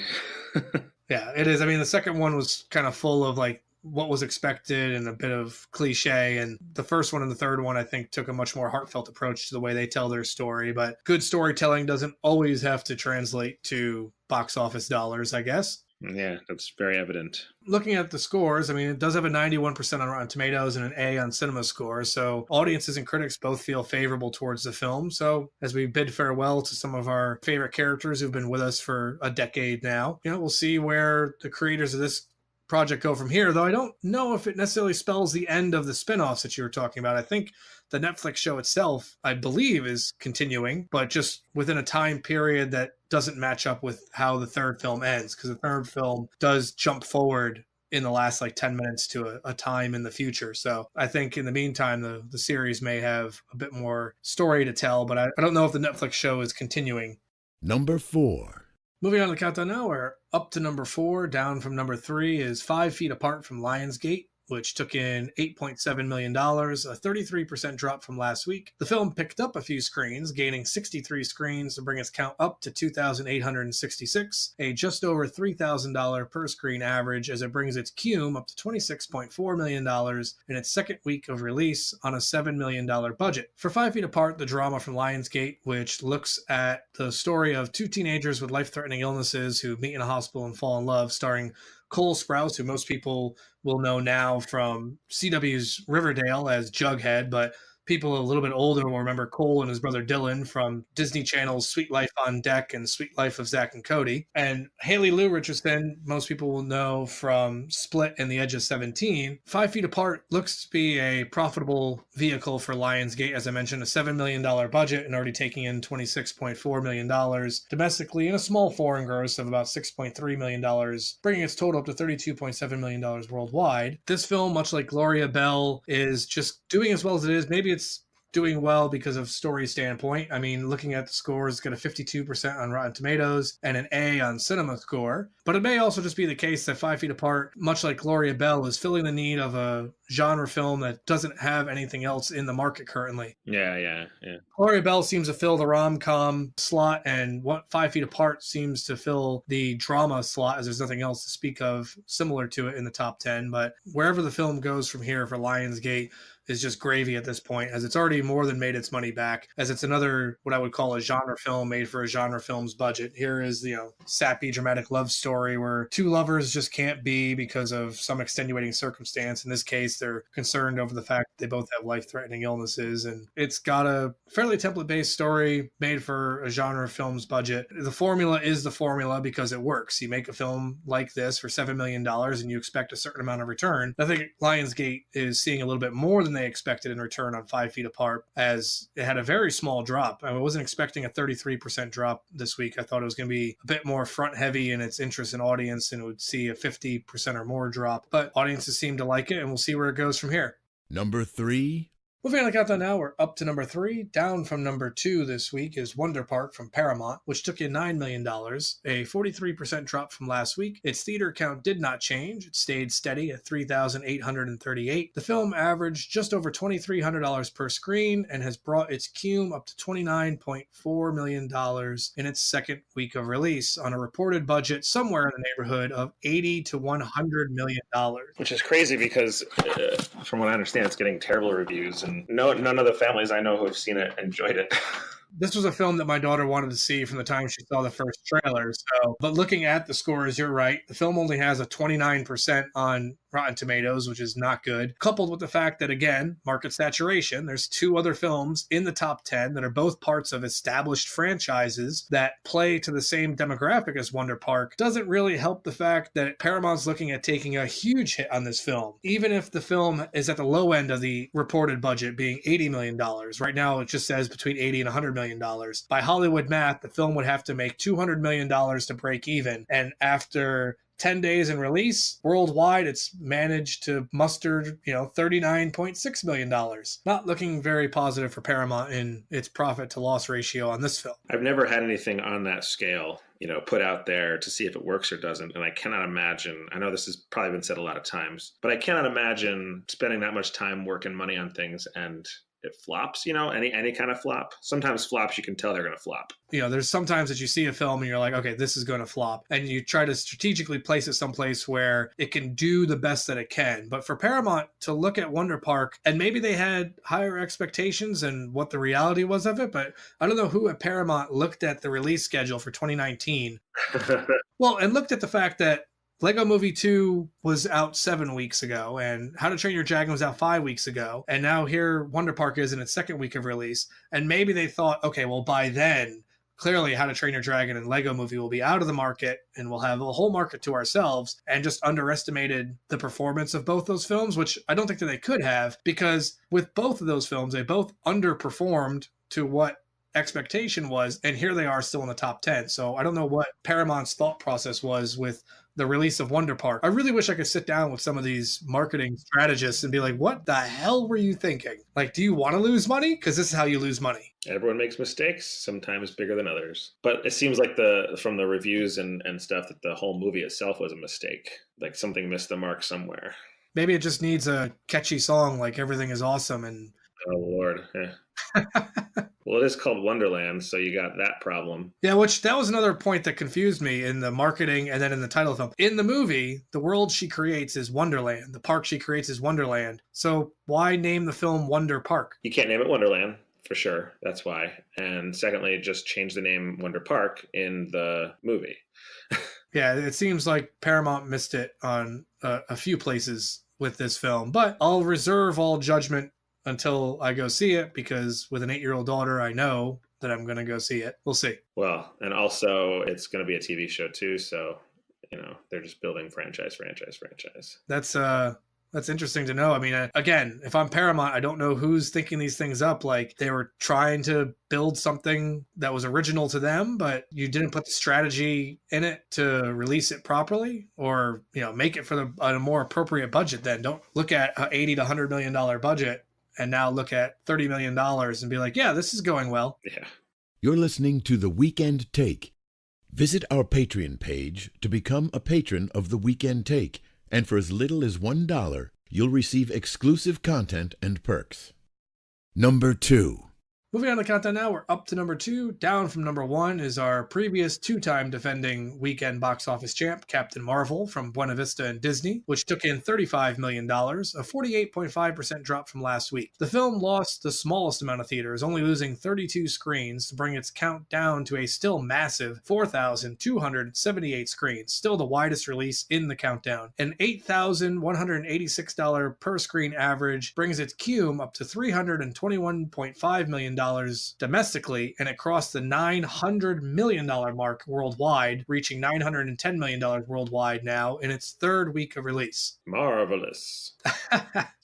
Yeah, it is. I mean, the second one was kind of full of like what was expected and a bit of cliche, and the first one and the third one I think took a much more heartfelt approach to the way they tell their story. But good storytelling doesn't always have to translate to box office dollars, I guess. Yeah, that's very evident. Looking at the scores, I mean, it does have a 91% on Rotten Tomatoes and an A on Cinema Score, so audiences and critics both feel favorable towards the film. So as we bid farewell to some of our favorite characters who've been with us for a decade now, we'll see where the creators of this project go from here, though I don't know if it necessarily spells the end of the spin-offs that you were talking about. I think the Netflix show itself, I believe, is continuing, but just within a time period that doesn't match up with how the third film ends, because the third film does jump forward in the last 10 minutes to a time in the future. So I think in the meantime, the series may have a bit more story to tell, but I don't know if the Netflix show is continuing. Number 4. Moving on to the countdown now, we're up to number 4. Down from number 3 is 5 Feet Apart from Lionsgate, which took in $8.7 million, a 33% drop from last week. The film picked up a few screens, gaining 63 screens to bring its count up to 2,866, a just over $3,000 per screen average, as it brings its cume up to $26.4 million in its second week of release on a $7 million budget. For 5 Feet Apart, the drama from Lionsgate, which looks at the story of two teenagers with life-threatening illnesses who meet in a hospital and fall in love, starring Cole Sprouse, who most people will know now from CW's Riverdale as Jughead, but people a little bit older will remember Cole and his brother Dylan from Disney Channel's Sweet Life on Deck and Sweet Life of Zack and Cody. And Haley Lou Richardson, most people will know from Split and The Edge of 17. 5 Feet Apart looks to be a profitable vehicle for Lionsgate, as I mentioned, a $7 million budget and already taking in $26.4 million domestically and a small foreign gross of about $6.3 million, bringing its total up to $32.7 million worldwide. This film, much like Gloria Bell, is just doing as well as it is. Maybe it's doing well because of story standpoint. I mean, looking at the scores, it's got a 52% on Rotten Tomatoes and an A on Cinema Score. But it may also just be the case that 5 Feet Apart, much like Gloria Bell, is filling the need of a genre film that doesn't have anything else in the market currently. Yeah. Gloria Bell seems to fill the rom-com slot, and what 5 Feet Apart seems to fill the drama slot, as there's nothing else to speak of similar to it in the top 10. But wherever the film goes from here for Lionsgate is just gravy at this point, as it's already more than made its money back, as it's another what I would call a genre film made for a genre film's budget. Here is, sappy dramatic love story where two lovers just can't be because of some extenuating circumstance. In this case, they're concerned over the fact that they both have life-threatening illnesses, and it's got a fairly template-based story made for a genre film's budget. The formula is the formula because it works. You make a film like this for $7 million and you expect a certain amount of return. I think Lionsgate is seeing a little bit more than they expected in return on 5 Feet Apart, as it had a very small drop. I wasn't expecting a 33% drop this week. I thought it was going to be a bit more front heavy in its interest in audience and it would see a 50% or more drop, but audiences seem to like it, and we'll see where it goes from here. Number 3. Moving on the countdown now, we're up to number 3. Down from number 2 this week is Wonder Park from Paramount, which took in $9 million, a 43% drop from last week. Its theater count did not change. It stayed steady at 3,838. The film averaged just over $2,300 per screen and has brought its cume up to $29.4 million in its second week of release on a reported budget somewhere in the neighborhood of $80 to $100 million. Which is crazy because, from what I understand, it's getting terrible reviews. And none of the families I know who have seen it enjoyed it. This was a film that my daughter wanted to see from the time she saw the first trailer. But looking at the scores, you're right. The film only has a 29% on Rotten Tomatoes, which is not good. Coupled with the fact that, again, market saturation, there's 2 other films in the top 10 that are both parts of established franchises that play to the same demographic as Wonder Park, doesn't really help the fact that Paramount's looking at taking a huge hit on this film. Even if the film is at the low end of the reported budget, being $80 million. Right now, it just says between $80 and $100 million. By Hollywood math, the film would have to make $200 million to break even. And after 10 days in release, worldwide, it's managed to muster, $39.6 million. Not looking very positive for Paramount in its profit to loss ratio on this film. I've never had anything on that scale, put out there to see if it works or doesn't. And I cannot imagine, I know this has probably been said a lot of times, but I cannot imagine spending that much time working money on things and it flops, any kind of flop. Sometimes flops, you can tell they're going to flop. There's sometimes that you see a film and you're like, okay, this is going to flop. And you try to strategically place it someplace where it can do the best that it can. But for Paramount to look at Wonder Park, and maybe they had higher expectations and what the reality was of it, but I don't know who at Paramount looked at the release schedule for 2019. Well, and looked at the fact that Lego Movie 2 was out 7 weeks ago, and How to Train Your Dragon was out 5 weeks ago, and now here Wonder Park is in its second week of release. And maybe they thought, okay, well, by then, clearly How to Train Your Dragon and Lego Movie will be out of the market, and we'll have a whole market to ourselves, and just underestimated the performance of both those films, which I don't think that they could have, because with both of those films, they both underperformed to what expectation was, and here they are still in the top 10. So I don't know what Paramount's thought process was with the release of Wonder Park. I really wish I could sit down with some of these marketing strategists and be like, what the hell were you thinking? Like, do you want to lose money? Because this is how you lose money. Everyone makes mistakes, sometimes bigger than others. But it seems like from the reviews and stuff that the whole movie itself was a mistake. Like something missed the mark somewhere. Maybe it just needs a catchy song like Everything is Awesome and oh, Lord. Yeah. Well, it is called Wonderland, so you got that problem. Yeah, that was another point that confused me in the marketing and then in the title of the film. In the movie, the world she creates is Wonderland. The park she creates is Wonderland. So why name the film Wonder Park? You can't name it Wonderland, for sure. That's why. And secondly, just change the name Wonder Park in the movie. Yeah, it seems like Paramount missed it on a few places with this film. But I'll reserve all judgment until I go see it, because with an 8-year-old daughter, I know that I'm going to go see it. We'll see. Well, and also it's going to be a TV show too, so they're just building franchise. That's interesting to know. I mean, again, if I'm Paramount, I don't know who's thinking these things up. Like, they were trying to build something that was original to them, but you didn't put the strategy in it to release it properly, or make it for a more appropriate budget. Then don't look at an $80 to $100 million budget and now look at $30 million and be like, yeah, this is going well. Yeah. You're listening to The Weekend Take. Visit our Patreon page to become a patron of The Weekend Take, and for as little as $1, you'll receive exclusive content and perks. Number 2. Moving on to the countdown now, we're up to number 2. Down from number 1 is our previous 2-time defending weekend box office champ, Captain Marvel from Buena Vista and Disney, which took in $35 million, a 48.5% drop from last week. The film lost the smallest amount of theaters, only losing 32 screens to bring its count down to a still massive 4,278 screens, still the widest release in the countdown. An $8,186 per screen average brings its cume up to $321.5 million domestically, and it crossed the $900 million mark worldwide, reaching $910 million worldwide now in its 3rd week of release. Marvelous.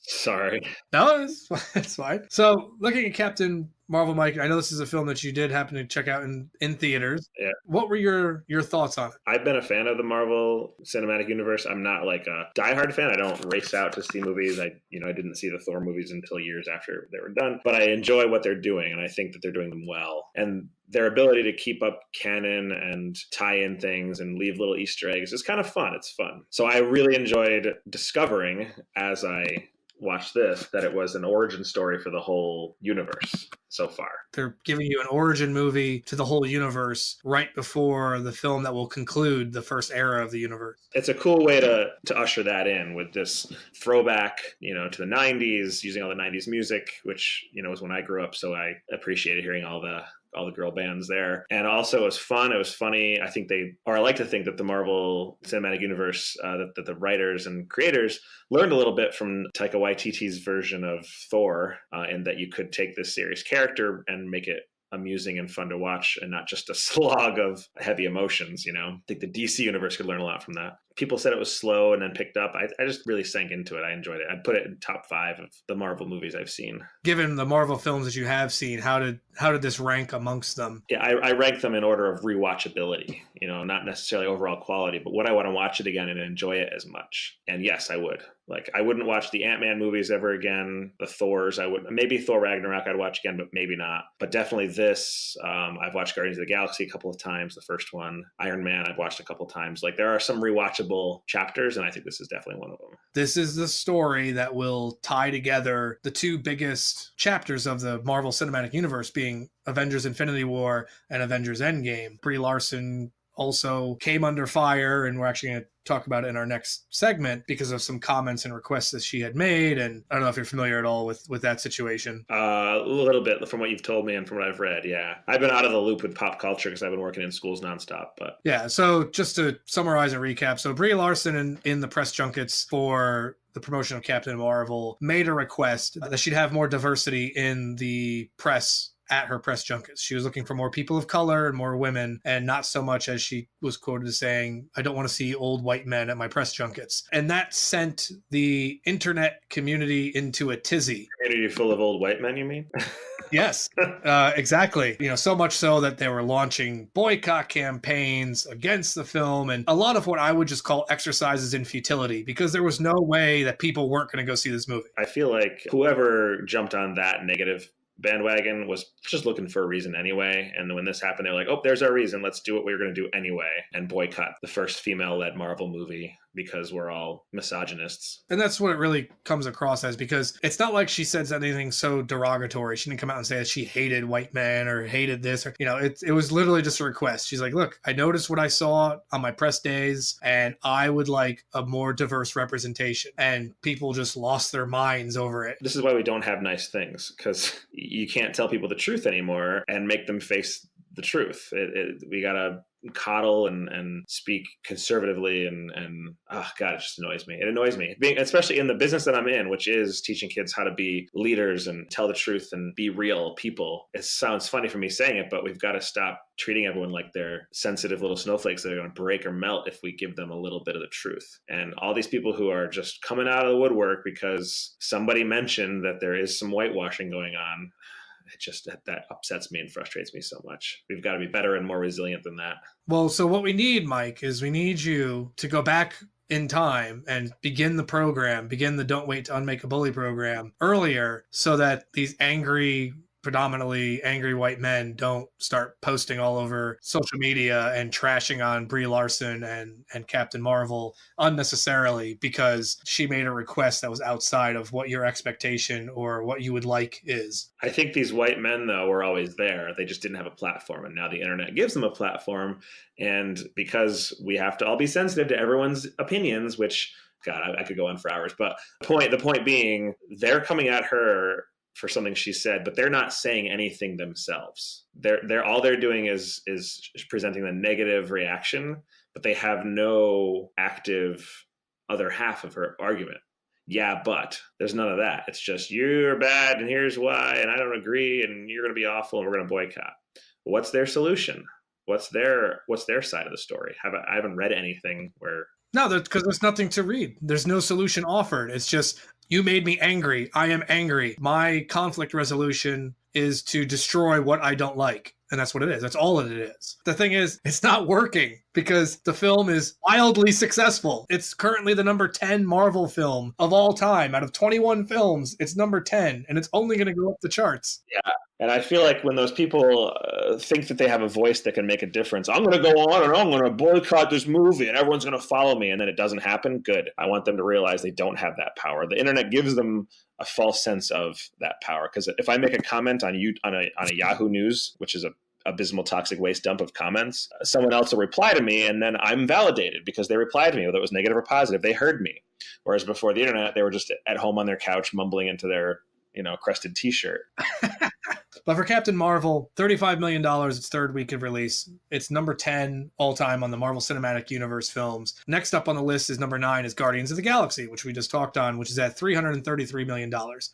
Sorry. No, it's fine. So, looking at Captain Marvel, Mike, I know this is a film that you did happen to check out in theaters. Yeah. What were your thoughts on it? I've been a fan of the Marvel Cinematic Universe. I'm not like a diehard fan. I don't race out to see movies. I didn't see the Thor movies until years after they were done. But I enjoy what they're doing, and I think that they're doing them well. And their ability to keep up canon and tie in things and leave little Easter eggs is kind of fun. It's fun. So I really enjoyed discovering, as I watch this, that it was an origin story for the whole universe so far. They're giving you an origin movie to the whole universe right before the film that will conclude the first era of the universe. It's a cool way to usher that in with this throwback, to the 90s, using all the 90s music, which, was when I grew up. So I appreciated hearing all the girl bands there. And also it was fun. It was funny. I like to think that the Marvel Cinematic Universe, that the writers and creators learned a little bit from Taika Waititi's version of Thor, and that you could take this serious character and make it amusing and fun to watch and not just a slog of heavy emotions. I think the DC universe could learn a lot from that. People said it was slow and then picked up. I just really sank into it. I enjoyed it. I'd put it in top 5 of the Marvel movies I've seen. Given the Marvel films that you have seen, how did this rank amongst them? Yeah, I rank them in order of rewatchability, not necessarily overall quality, but would I want to watch it again and enjoy it as much? And yes, I would. Like, I wouldn't watch the Ant-Man movies ever again. The Thors, I would. Maybe Thor Ragnarok I'd watch again, but maybe not. But definitely this. I've watched Guardians of the Galaxy a couple of times, the first one. Iron Man I've watched a couple of times. Like, there are some rewatchable chapters, and I think this is definitely one of them. This is the story that will tie together the 2 biggest chapters of the Marvel Cinematic Universe, being Avengers Infinity War and Avengers Endgame. Brie Larson also came under fire, and we're actually going to talk about it in our next segment because of some comments and requests that she had made. And I don't know if you're familiar at all with that situation. A little bit from what you've told me and from what I've read. Yeah. I've been out of the loop with pop culture because I've been working in schools nonstop, but yeah. So just to summarize and recap. So Brie Larson in the press junkets for the promotion of Captain Marvel made a request that she'd have more diversity in the press at her press junkets. She was looking for more people of color and more women, and not so much, as she was quoted as saying, "I don't want to see old white men at my press junkets." And that sent the internet community into a tizzy. Community full of old white men, you mean? Yes, exactly. So much so that they were launching boycott campaigns against the film, and a lot of what I would just call exercises in futility, because there was no way that people weren't going to go see this movie. I feel like whoever jumped on that negative bandwagon was just looking for a reason anyway. And when this happened, they were like, oh, there's our reason. Let's do what we were going to do anyway, and boycott the first female-led Marvel movie because we're all misogynists. And that's what it really comes across as, because it's not like she said anything so derogatory. She didn't come out and say that she hated white men or hated this, or, it was literally just a request. She's like, look, I noticed what I saw on my press days, and I would like a more diverse representation. And people just lost their minds over it. This is why we don't have nice things, because you can't tell people the truth anymore and make them face the truth. We got to coddle and speak conservatively and oh God, it just annoys me. It annoys me, especially in the business that I'm in, which is teaching kids how to be leaders and tell the truth and be real people. It sounds funny for me saying it, but we've got to stop treating everyone like they're sensitive little snowflakes that are going to break or melt if we give them a little bit of the truth. And all these people who are just coming out of the woodwork because somebody mentioned that there is some whitewashing going on, it just that upsets me and frustrates me so much. We've got to be better and more resilient than that. Well, so what we need, Mike, is we need you to go back in time and begin the Don't Wait to Unmake a Bully program earlier so that these predominantly angry white men don't start posting all over social media and trashing on Brie Larson and Captain Marvel unnecessarily because she made a request that was outside of what your expectation or what you would like is. I think these white men, though, were always there. They just didn't have a platform. And now the internet gives them a platform. And because we have to all be sensitive to everyone's opinions, which, God, I could go on for hours. But the point being, they're coming at her for something she said, but they're not saying anything themselves. They're all they're doing is presenting the negative reaction, but they have no active other half of her argument. Yeah, but there's none of that. It's just you're bad and here's why, and I don't agree, and you're going to be awful, and we're going to boycott. What's their solution? What's their side of the story? I haven't read anything where. No, because there's nothing to read. There's no solution offered. It's just, you made me angry. I am angry. My conflict resolution is to destroy what I don't like. And that's what it is. That's all it is. The thing is, it's not working because the film is wildly successful. It's currently the number 10 Marvel film of all time. Out of 21 films, it's number 10, and it's only going to go up the charts. Yeah. And I feel like when those people think that they have a voice that can make a difference, I'm going to go on and I'm going to boycott this movie and everyone's going to follow me, and then it doesn't happen, good. I want them to realize they don't have that power. The internet gives them a false sense of that power. Because if I make a comment on a Yahoo News, which is a abysmal toxic waste dump of comments, someone else will reply to me, and then I'm validated because they replied to me, whether it was negative or positive. They heard me. Whereas before the internet, they were just at home on their couch mumbling into their crested t-shirt. But for Captain Marvel, $35 million, its third week of release. It's number 10 all time on the Marvel Cinematic Universe films. Next up on the list is number 9 is Guardians of the Galaxy, which we just talked on, which is at $333 million.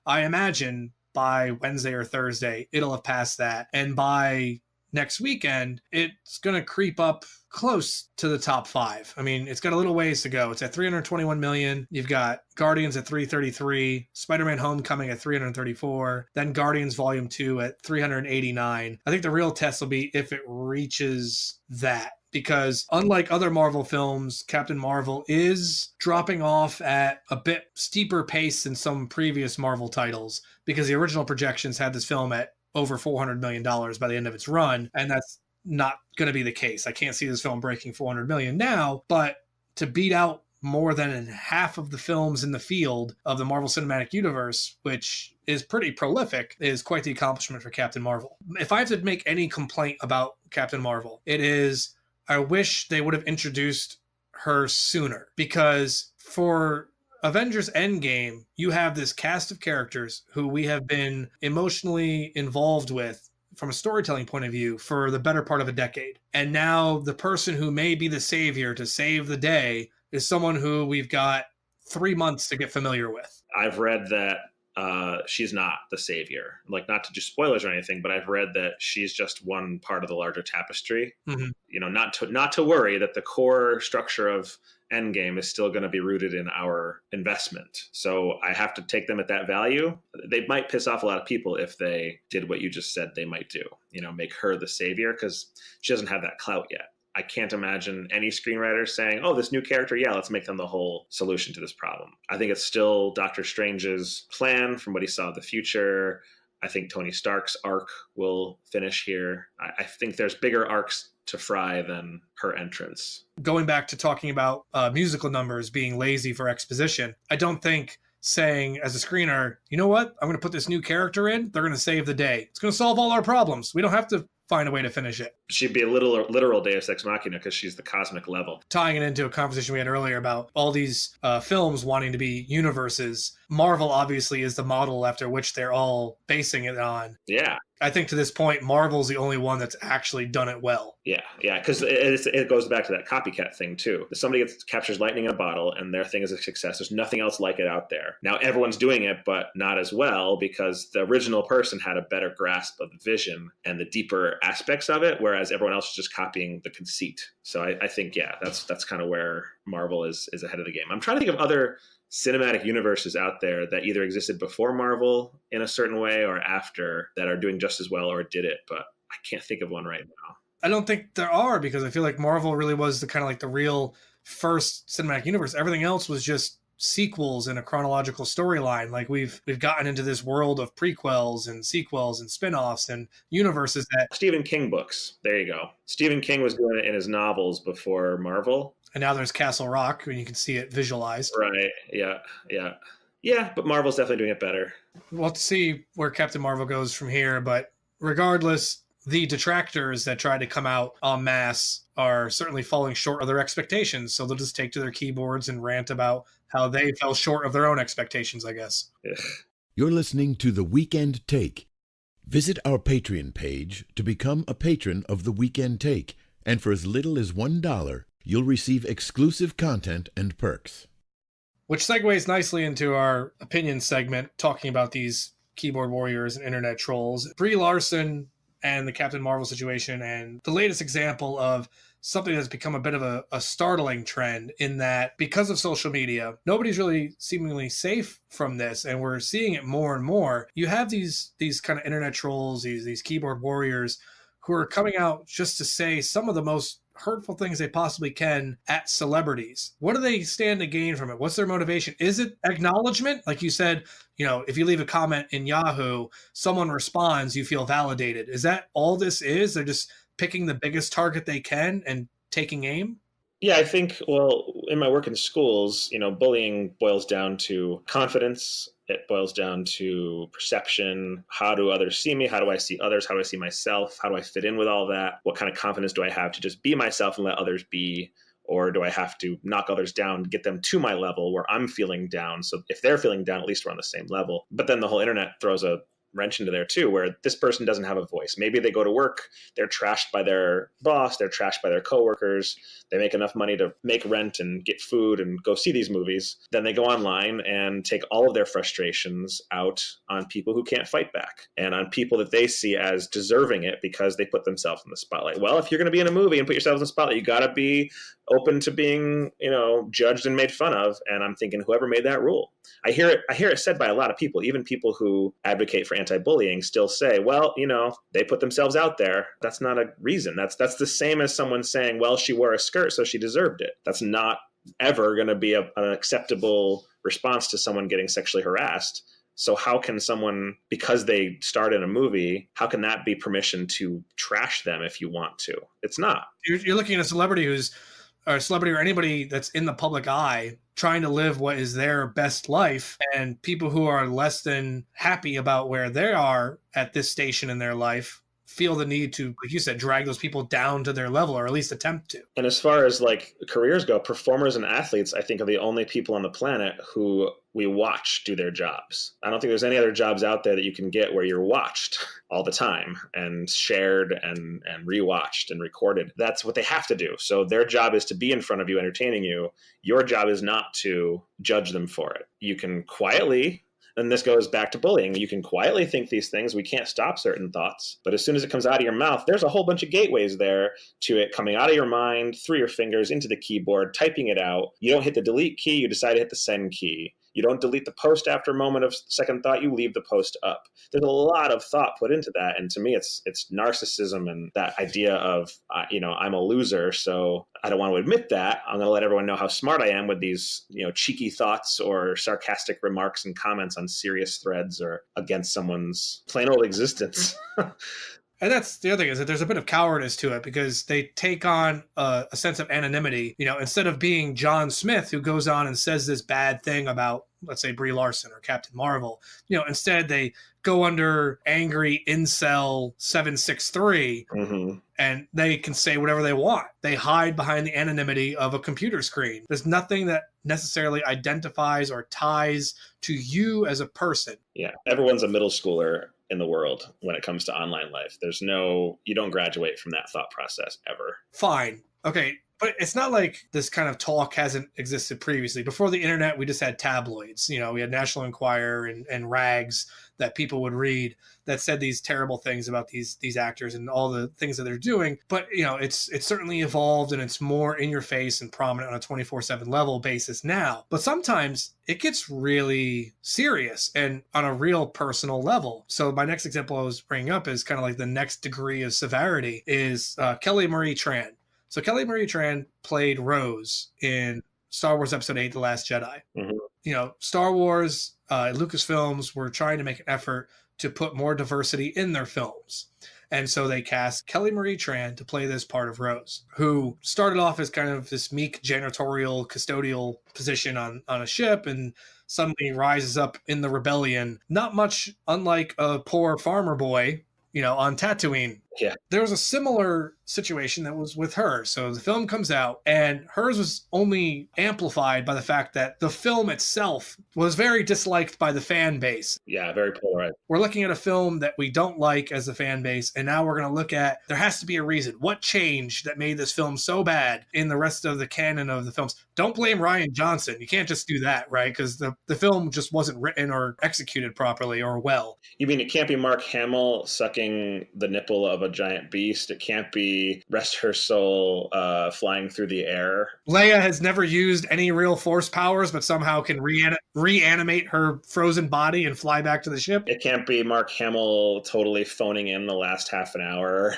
I imagine by Wednesday or Thursday, it'll have passed that. And by next weekend, it's going to creep up close to the top 5. I mean, it's got a little ways to go. It's at 321 million. You've got Guardians at 333, Spider-Man Homecoming at 334, then Guardians Volume 2 at 389. I think the real test will be if it reaches that. Because unlike other Marvel films, Captain Marvel is dropping off at a bit steeper pace than some previous Marvel titles, because the original projections had this film at over $400 million by the end of its run, and that's not going to be the case. I can't see this film breaking 400 million now, but to beat out more than half of the films in the field of the Marvel Cinematic Universe, which is pretty prolific, is quite the accomplishment for Captain Marvel. If I have to make any complaint about Captain Marvel, it is I wish they would have introduced her sooner, because for Avengers Endgame, you have this cast of characters who we have been emotionally involved with from a storytelling point of view for the better part of a decade. And now the person who may be the savior to save the day is someone who we've got 3 months to get familiar with. I've read that she's not the savior. Like, not to do spoilers or anything, but I've read that she's just one part of the larger tapestry. Mm-hmm. Not to worry, that the core structure of Endgame is still going to be rooted in our investment. So I have to take them at that value. They might piss off a lot of people if they did what you just said they might do, make her the savior, because she doesn't have that clout yet. I can't imagine any screenwriter saying, oh, this new character, yeah, let's make them the whole solution to this problem. I think it's still Doctor Strange's plan from what he saw of the future. I think Tony Stark's arc will finish here. I think there's bigger arcs to fry than her entrance. Going back to talking about musical numbers being lazy for exposition, I don't think saying as a screener, you know what, I'm going to put this new character in, they're going to save the day. It's going to solve all our problems. We don't have to find a way to finish it. She'd be a literal Deus Ex Machina because she's the cosmic level. Tying it into a conversation we had earlier about all these films wanting to be universes, Marvel obviously is the model after which they're all basing it on. Yeah. I think to this point, Marvel's the only one that's actually done it well. Yeah, because it goes back to that copycat thing too. If somebody captures lightning in a bottle and their thing is a success, there's nothing else like it out there. Now everyone's doing it, but not as well because the original person had a better grasp of the vision and the deeper aspects of it, whereas everyone else is just copying the conceit. So I think, yeah, that's kind of where Marvel is ahead of the game. I'm trying to think of other cinematic universes out there that either existed before Marvel in a certain way or after that are doing just as well or did it, but I can't think of one right now. I don't think there are, because I feel like Marvel really was the kind of like the real first cinematic universe. Everything else was just sequels in a chronological storyline. Like we've gotten into this world of prequels and sequels and spin-offs and universes that Stephen King books. There you go. Stephen King was doing it in his novels before Marvel. And now there's Castle Rock, and you can see it visualized. Right. Yeah, but Marvel's definitely doing it better. We'll have to see where Captain Marvel goes from here, but regardless, the detractors that try to come out en masse are certainly falling short of their expectations, so they'll just take to their keyboards and rant about how they fell short of their own expectations, I guess. Ugh. You're listening to The Weekend Take. Visit our Patreon page to become a patron of The Weekend Take, and for as little as $1, you'll receive exclusive content and perks. Which segues nicely into our opinion segment, talking about these keyboard warriors and internet trolls. Brie Larson and the Captain Marvel situation, and the latest example of something that's become a bit of a startling trend, in that because of social media, nobody's really seemingly safe from this, and we're seeing it more and more. You have these kind of internet trolls, these keyboard warriors who are coming out just to say some of the most hurtful things they possibly can at celebrities. What do they stand to gain from it? What's their motivation? Is it acknowledgement? Like you said, if you leave a comment in Yahoo, someone responds, you feel validated. Is that all this is? They're just picking the biggest target they can and taking aim? Yeah, I think, well, in my work in schools, bullying boils down to confidence. It boils down to perception. How do others see me? How do I see others? How do I see myself? How do I fit in with all that? What kind of confidence do I have to just be myself and let others be? Or do I have to knock others down, get them to my level where I'm feeling down? So if they're feeling down, at least we're on the same level. But then the whole internet throws a wrench into there too, where this person doesn't have a voice. Maybe they go to work, they're trashed by their boss, they're trashed by their coworkers, they make enough money to make rent and get food and go see these movies. Then they go online and take all of their frustrations out on people who can't fight back and on people that they see as deserving it because they put themselves in the spotlight. Well, if you're going to be in a movie and put yourself in the spotlight, you got to be open to being, judged and made fun of. And I'm thinking, whoever made that rule. I hear it said by a lot of people, even people who advocate for anti-bullying still say, well, they put themselves out there. That's not a reason. That's the same as someone saying, well, she wore a skirt, so she deserved it. That's not ever going to be an acceptable response to someone getting sexually harassed. So how can someone, because they starred in a movie, how can that be permission to trash them if you want to? It's not. You're looking at a celebrity or anybody that's in the public eye trying to live what is their best life, and people who are less than happy about where they are at this station in their life feel the need to, like you said, drag those people down to their level, or at least attempt to. And as far as careers go, performers and athletes, I think, are the only people on the planet who we watch do their jobs. I don't think there's any other jobs out there that you can get where you're watched all the time and shared and rewatched and recorded. That's what they have to do. So their job is to be in front of you, entertaining you. Your job is not to judge them for it. You can quietly, and this goes back to bullying, you can quietly think these things. We can't stop certain thoughts. But as soon as it comes out of your mouth, there's a whole bunch of gateways there to it coming out of your mind, through your fingers, into the keyboard, typing it out. You don't hit the delete key, you decide to hit the send key. You don't delete the post after a moment of second thought, you leave the post up. There's a lot of thought put into that. And to me, it's narcissism and that idea of, I'm a loser, so I don't want to admit that. I'm going to let everyone know how smart I am with these, cheeky thoughts or sarcastic remarks and comments on serious threads or against someone's plain old existence. And that's the other thing, is that there's a bit of cowardice to it, because they take on a sense of anonymity. Instead of being John Smith, who goes on and says this bad thing about, let's say, Brie Larson or Captain Marvel, instead they go under angry incel 763, and they can say whatever they want. They hide behind the anonymity of a computer screen. There's nothing that necessarily identifies or ties to you as a person. Yeah, everyone's a middle schooler in the world when it comes to online life. You don't graduate from that thought process ever. Fine. Okay. But it's not like this kind of talk hasn't existed previously. Before the internet, we just had tabloids. We had National Enquirer and rags that people would read that said these terrible things about these actors and all the things that they're doing. But, it's certainly evolved, and it's more in your face and prominent on a 24/7 level basis now. But sometimes it gets really serious and on a real personal level. So my next example I was bringing up is kind of like the next degree of severity is Kelly Marie Tran. So Kelly Marie Tran played Rose in Star Wars Episode 8, The Last Jedi. Star Wars, Lucasfilms were trying to make an effort to put more diversity in their films. And so they cast Kelly Marie Tran to play this part of Rose, who started off as kind of this meek janitorial, custodial position on a ship, and suddenly rises up in the rebellion, not much unlike a poor farmer boy, on Tatooine. Yeah. There was a similar situation that was with her. So the film comes out, and hers was only amplified by the fact that the film itself was very disliked by the fan base. Yeah, very polarized. We're looking at a film that we don't like as a fan base, and now we're going to look at, there has to be a reason. What changed that made this film so bad in the rest of the canon of the films? Don't blame Rian Johnson. You can't just do that, right? Because the film just wasn't written or executed properly or well. You mean it can't be Mark Hamill sucking the nipple of a giant beast? It can't be, rest her soul, flying through the air? Leia has never used any real force powers, but somehow can reanimate her frozen body and fly back to the ship. It can't be Mark Hamill totally phoning in the last half an hour.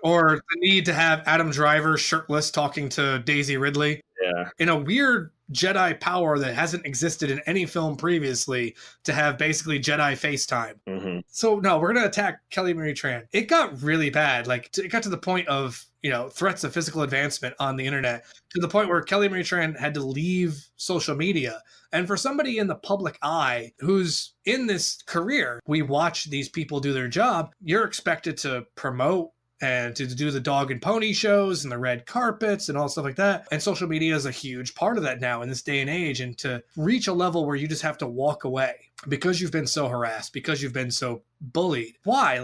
Or the need to have Adam Driver shirtless talking to Daisy Ridley. Yeah. In a weird Jedi power that hasn't existed in any film previously, to have basically Jedi FaceTime. Mm-hmm. So no, we're going to attack Kelly Marie Tran. It got really bad. It got to the point of, threats of physical advancement on the internet, to the point where Kelly Marie Tran had to leave social media. And for somebody in the public eye who's in this career, we watch these people do their job. You're expected to promote and to do the dog and pony shows and the red carpets and all stuff like that. And social media is a huge part of that now in this day and age. And to reach a level where you just have to walk away because you've been so harassed, because you've been so bullied. Why?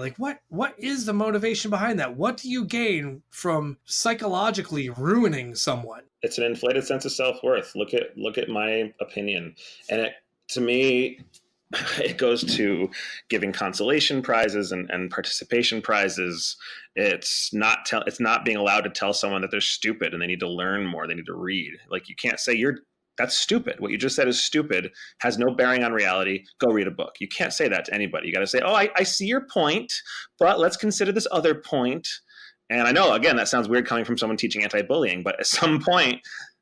What is the motivation behind that? What do you gain from psychologically ruining someone? It's an inflated sense of self-worth. Look at my opinion. And to me, it goes to giving consolation prizes and participation prizes. It's not being allowed to tell someone that they're stupid and they need to learn more. They need to read. You can't say that's stupid. What you just said is stupid, has no bearing on reality. Go read a book. You can't say that to anybody. You got to say, oh, I see your point, but let's consider this other point. And I know, again, that sounds weird coming from someone teaching anti-bullying, but at some point,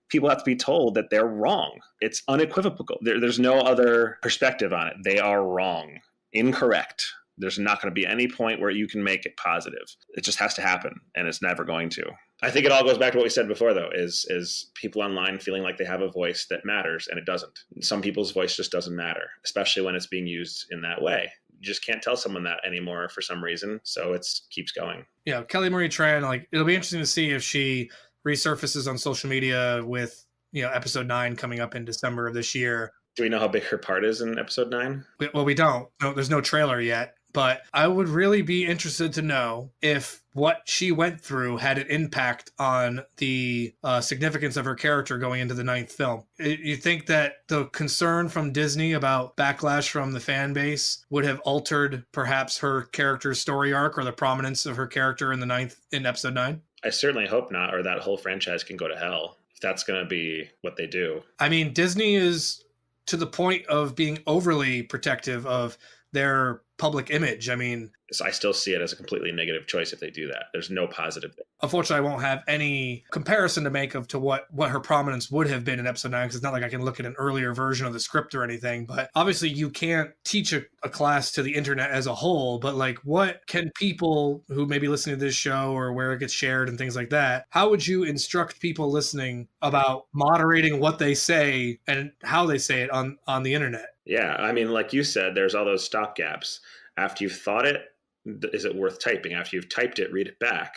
people have to be told that they're wrong. It's unequivocal. There's no other perspective on it. They are wrong, incorrect. There's not going to be any point where you can make it positive. It just has to happen, and it's never going to. I think it all goes back to what we said before, though, is people online feeling like they have a voice that matters, and it doesn't. Some people's voice just doesn't matter, especially when it's being used in that way. You just can't tell someone that anymore for some reason, so it keeps going. Yeah, Kelly Marie Tran, it'll be interesting to see if she resurfaces on social media with, episode 9 coming up in December of this year. Do we know how big her part is in episode 9? Well, we don't. No, there's no trailer yet. But I would really be interested to know if what she went through had an impact on the significance of her character going into the 9th film. You think that the concern from Disney about backlash from the fan base would have altered perhaps her character's story arc or the prominence of her character in episode 9? I certainly hope not, or that whole franchise can go to hell if that's going to be what they do. I mean, Disney is to the point of being overly protective of their public image. I mean, So I still see it as a completely negative choice if they do that. There's no positive there. Unfortunately, I won't have any comparison to make of to what her prominence would have been in episode 9, because it's not like I can look at an earlier version of the script or anything. But obviously, you can't teach a class to the internet as a whole. But like, what can people who may be listening to this show or where it gets shared and things like that, how would you instruct people listening about moderating what they say and how they say it on the internet? Yeah, I mean, like you said, there's all those stopgaps. After you've thought it, is it worth typing? After you've typed it, read it back.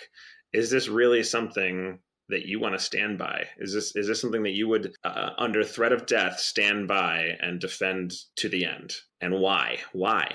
Is this really something that you want to stand by? Is this something that you would, under threat of death, stand by and defend to the end? And why? Why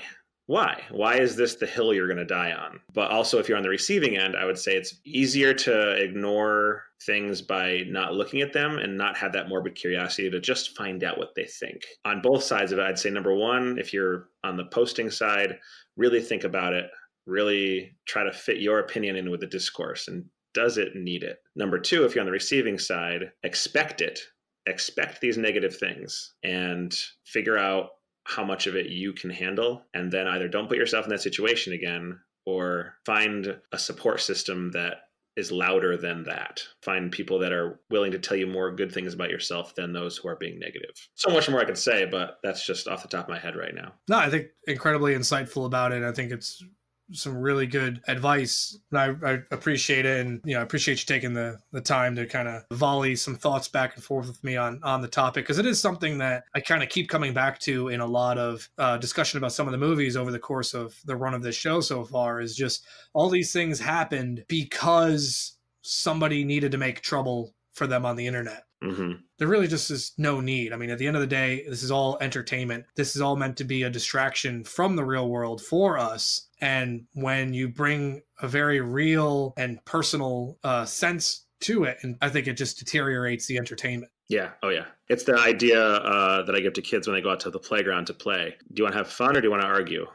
is this the hill you're going to die on? But also, if you're on the receiving end, I would say it's easier to ignore things by not looking at them and not have that morbid curiosity to just find out what they think. On both sides of it, I'd say number one, if you're on the posting side, really think about it. Really try to fit your opinion in with the discourse, and does it need it? Number two, if you're on the receiving side, expect it. Expect these negative things and figure out how much of it you can handle, and then either don't put yourself in that situation again or find a support system that is louder than that. Find people that are willing to tell you more good things about yourself than those who are being negative. So much more I could say, but that's just off the top of my head right now. No, I think incredibly insightful about it. I think it's some really good advice. And I appreciate it. And, I appreciate you taking the time to kind of volley some thoughts back and forth with me on the topic, because it is something that I kind of keep coming back to in a lot of discussion about some of the movies over the course of the run of this show so far, is just all these things happened because somebody needed to make trouble for them on the internet. Mm-hmm. There really just is no need. I mean, at the end of the day, this is all entertainment. This is all meant to be a distraction from the real world for us. And when you bring a very real and personal sense to it, and I think it just deteriorates the entertainment. Yeah. Oh, yeah. It's the idea that I give to kids when they go out to the playground to play. Do you want to have fun or do you want to argue?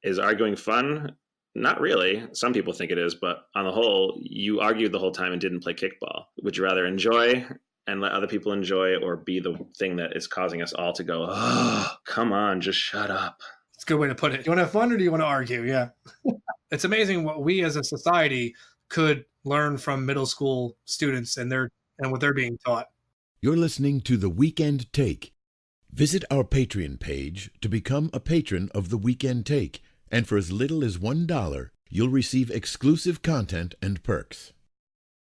Is arguing fun? Not really. Some people think it is, but on the whole, you argued the whole time and didn't play kickball. Would you rather enjoy and let other people enjoy, or be the thing that is causing us all to go, oh, come on, just shut up? It's a good way to put it. Do you want to have fun or do you want to argue? Yeah. It's amazing what we as a society could learn from middle school students and what they're being taught. You're listening to The Weekend Take. Visit our Patreon page to become a patron of The Weekend Take. And for as little as $1, you'll receive exclusive content and perks.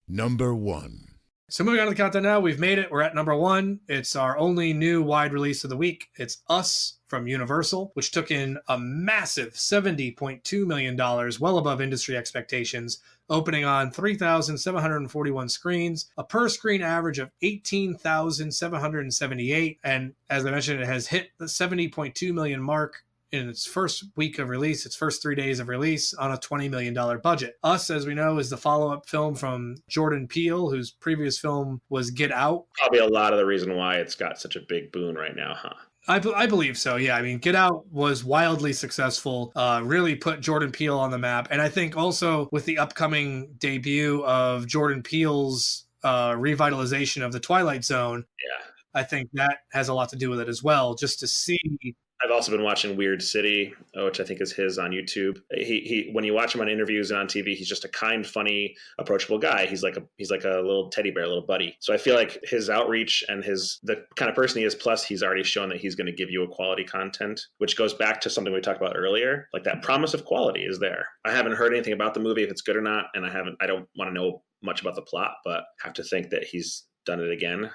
Number 1. So moving on to the content now, we've made it. We're at number 1. It's our only new wide release of the week. It's Us from Universal, which took in a massive $70.2 million, well above industry expectations, opening on 3,741 screens, a per-screen average of 18,778. And as I mentioned, it has hit the 70.2 million mark in its first week of release, its first 3 days of release, on a $20 million budget. Us, as we know, is the follow-up film from Jordan Peele, whose previous film was Get Out. Probably a lot of the reason why it's got such a big boon right now, huh? I believe so, yeah. I mean, Get Out was wildly successful, really put Jordan Peele on the map. And I think also with the upcoming debut of Jordan Peele's revitalization of the Twilight Zone, yeah, I think that has a lot to do with it as well, just to see. I've also been watching Weird City, which I think is his on YouTube. He when you watch him on interviews and on TV, he's just a kind, funny, approachable guy. He's like a little teddy bear, little buddy. So I feel like his outreach and the kind of person he is, plus he's already shown that he's going to give you a quality content, which goes back to something we talked about earlier. Like, that promise of quality is there. I haven't heard anything about the movie, if it's good or not, and I don't want to know much about the plot, but have to think that he's done it again.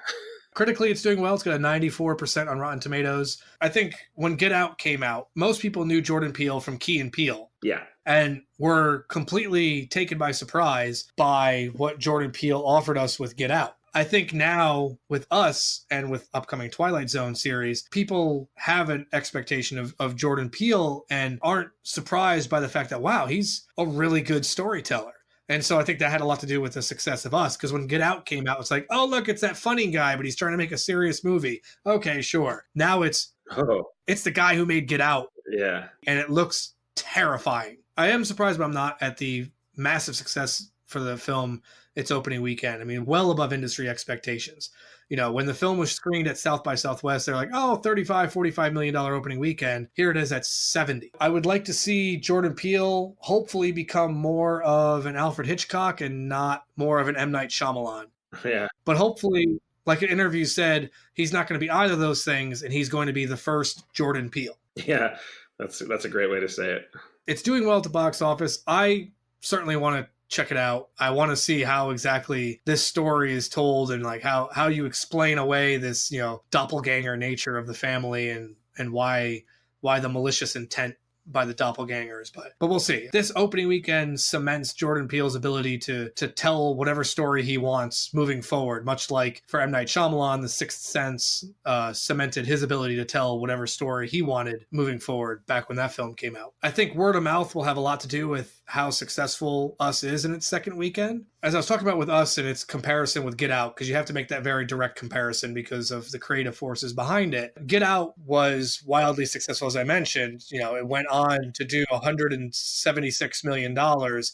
Critically, it's doing well. It's got a 94% on Rotten Tomatoes. I think when Get Out came out, most people knew Jordan Peele from Key and Peele. Yeah. And were completely taken by surprise by what Jordan Peele offered us with Get Out. I think now with Us and with upcoming Twilight Zone series, people have an expectation of Jordan Peele and aren't surprised by the fact that, wow, he's a really good storyteller. And so I think that had a lot to do with the success of Us, because when Get Out came out, it's like, oh, look, it's that funny guy, but he's trying to make a serious movie. Okay, sure. Now it's the guy who made Get Out. Yeah. And it looks terrifying. I am surprised, but I'm not, at the massive success for the film its opening weekend. I mean, well above industry expectations. You know, when the film was screened at South by Southwest, they're like, oh, $35 million opening weekend. Here it is at 70. I would like to see Jordan Peele hopefully become more of an Alfred Hitchcock and not more of an M. Night Shyamalan. Yeah. But hopefully, like an interview said, he's not going to be either of those things, and he's going to be the first Jordan Peele. Yeah, that's a great way to say it. It's doing well at the box office. I certainly want to check it out. I want to see how exactly this story is told and like how you explain away this, you know, doppelganger nature of the family and why the malicious intent by the doppelgangers, but we'll see. This opening weekend cements Jordan Peele's ability to tell whatever story he wants moving forward, much like for M. Night Shyamalan, The Sixth Sense cemented his ability to tell whatever story he wanted moving forward back when that film came out. I think word of mouth will have a lot to do with how successful Us is in its second weekend. As I was talking about with Us and its comparison with Get Out, because you have to make that very direct comparison because of the creative forces behind it. Get Out was wildly successful, as I mentioned. You know, it went on to do $176 million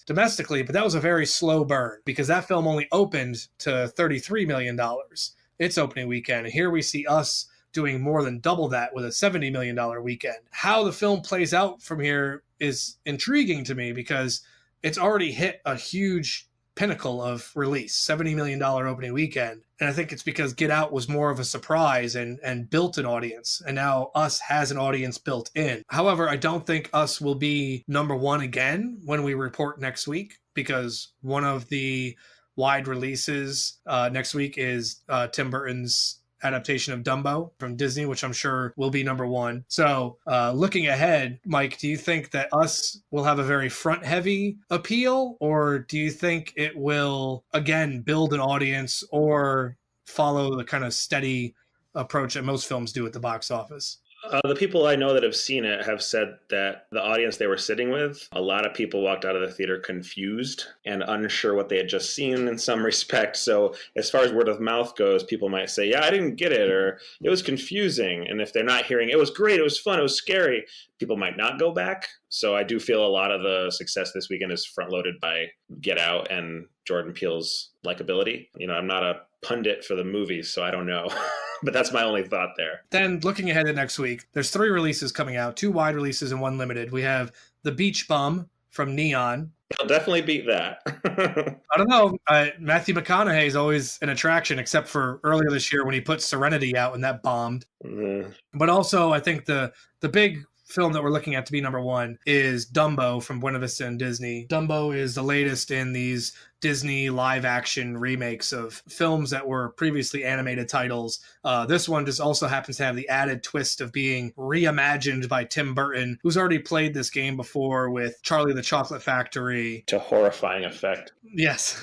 domestically, but that was a very slow burn because that film only opened to $33 million its opening weekend. And here we see Us doing more than double that with a $70 million weekend. How the film plays out from here is intriguing to me because it's already hit a huge pinnacle of release, $70 million opening weekend. And I think it's because Get Out was more of a surprise and built an audience. And now Us has an audience built in. However, I don't think Us will be number one again when we report next week, because one of the wide releases next week is Tim Burton's adaptation of Dumbo from Disney, which I'm sure will be number one. So looking ahead, Mike, do you think that Us will have a very front-heavy appeal, or do you think it will, again, build an audience or follow the kind of steady approach that most films do at the box office? The people I know that have seen it have said that the audience they were sitting with, a lot of people walked out of the theater confused and unsure what they had just seen in some respect. So as far as word of mouth goes, people might say, yeah, I didn't get it, or it was confusing. And if they're not hearing, it was great, it was fun, it was scary, people might not go back. So I do feel a lot of the success this weekend is front-loaded by Get Out and Jordan Peele's likability. You know, I'm not a pundit for the movies, so I don't know. But that's my only thought there. Then looking ahead to next week, there's 3 releases coming out, 2 wide releases and 1 limited. We have The Beach Bum from Neon. I'll definitely beat that. I don't know. Matthew McConaughey is always an attraction, except for earlier this year when he put Serenity out and that bombed. But also, I think the big film that we're looking at to be number one is Dumbo from Buena Vista and Disney. Dumbo is the latest in these Disney live action remakes of films that were previously animated titles. This one just also happens to have the added twist of being reimagined by Tim Burton, who's already played this game before with Charlie the Chocolate Factory. To horrifying effect. Yes.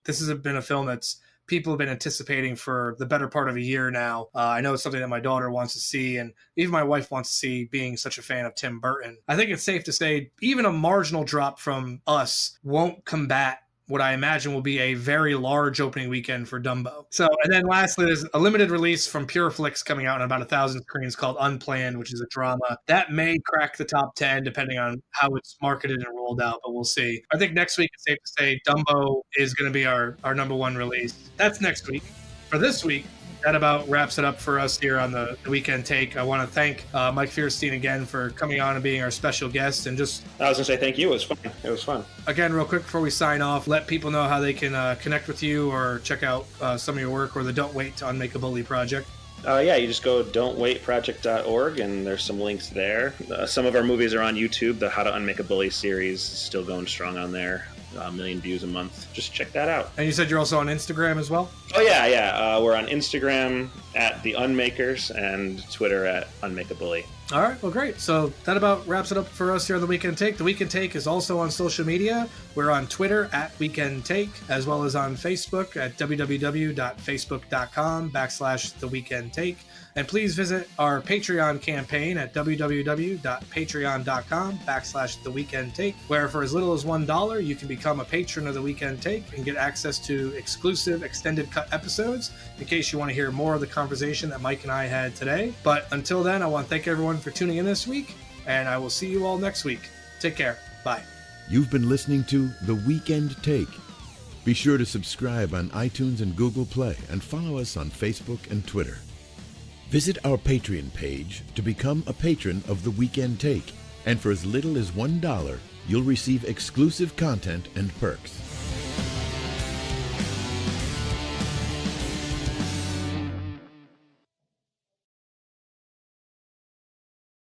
This has been a film that's people have been anticipating for the better part of a year now. I know it's something that my daughter wants to see, and even my wife wants to see, being such a fan of Tim Burton. I think it's safe to say even a marginal drop from Us won't combat what I imagine will be a very large opening weekend for Dumbo. So, and then lastly, there's a limited release from Pureflix coming out on about 1,000 screens called Unplanned, which is a drama. That may crack the top 10 depending on how it's marketed and rolled out, but we'll see. I think next week it's safe to say Dumbo is going to be our number one release. That's next week. For this week, that about wraps it up for us here on the Weekend Take. I want to thank Mike Fierstein again for coming on and being our special guest. And just, I was going to say thank you. It was fun. It was fun. Again, real quick before we sign off, let people know how they can connect with you or check out some of your work or the Don't Wait to Unmake a Bully project. Yeah, you just go don'twaitproject.org and there's some links there. Some of our movies are on YouTube. The How to Unmake a Bully series is still going strong on there. 1 million views a month. Just check that out. And you said you're also on Instagram as well? Oh, yeah. We're on Instagram at The Unmakers and Twitter at Unmakeabully. All right, well, great. So that about wraps it up for us here on The Weekend Take. The Weekend Take is also on social media. We're on Twitter at Weekend Take, as well as on Facebook at www.facebook.com/The Weekend Take. And please visit our Patreon campaign at www.patreon.com/The Weekend Take, where for as little as $1, you can become a patron of The Weekend Take and get access to exclusive extended cut episodes in case you want to hear more of the conversation that Mike and I had today. But until then, I want to thank everyone for tuning in this week, and I will see you all next week. Take care. Bye. You've been listening to The Weekend Take. Be sure to subscribe on iTunes and Google Play and follow us on Facebook and Twitter. Visit our Patreon page to become a patron of The Weekend Take, and for as little as $1, you'll receive exclusive content and perks.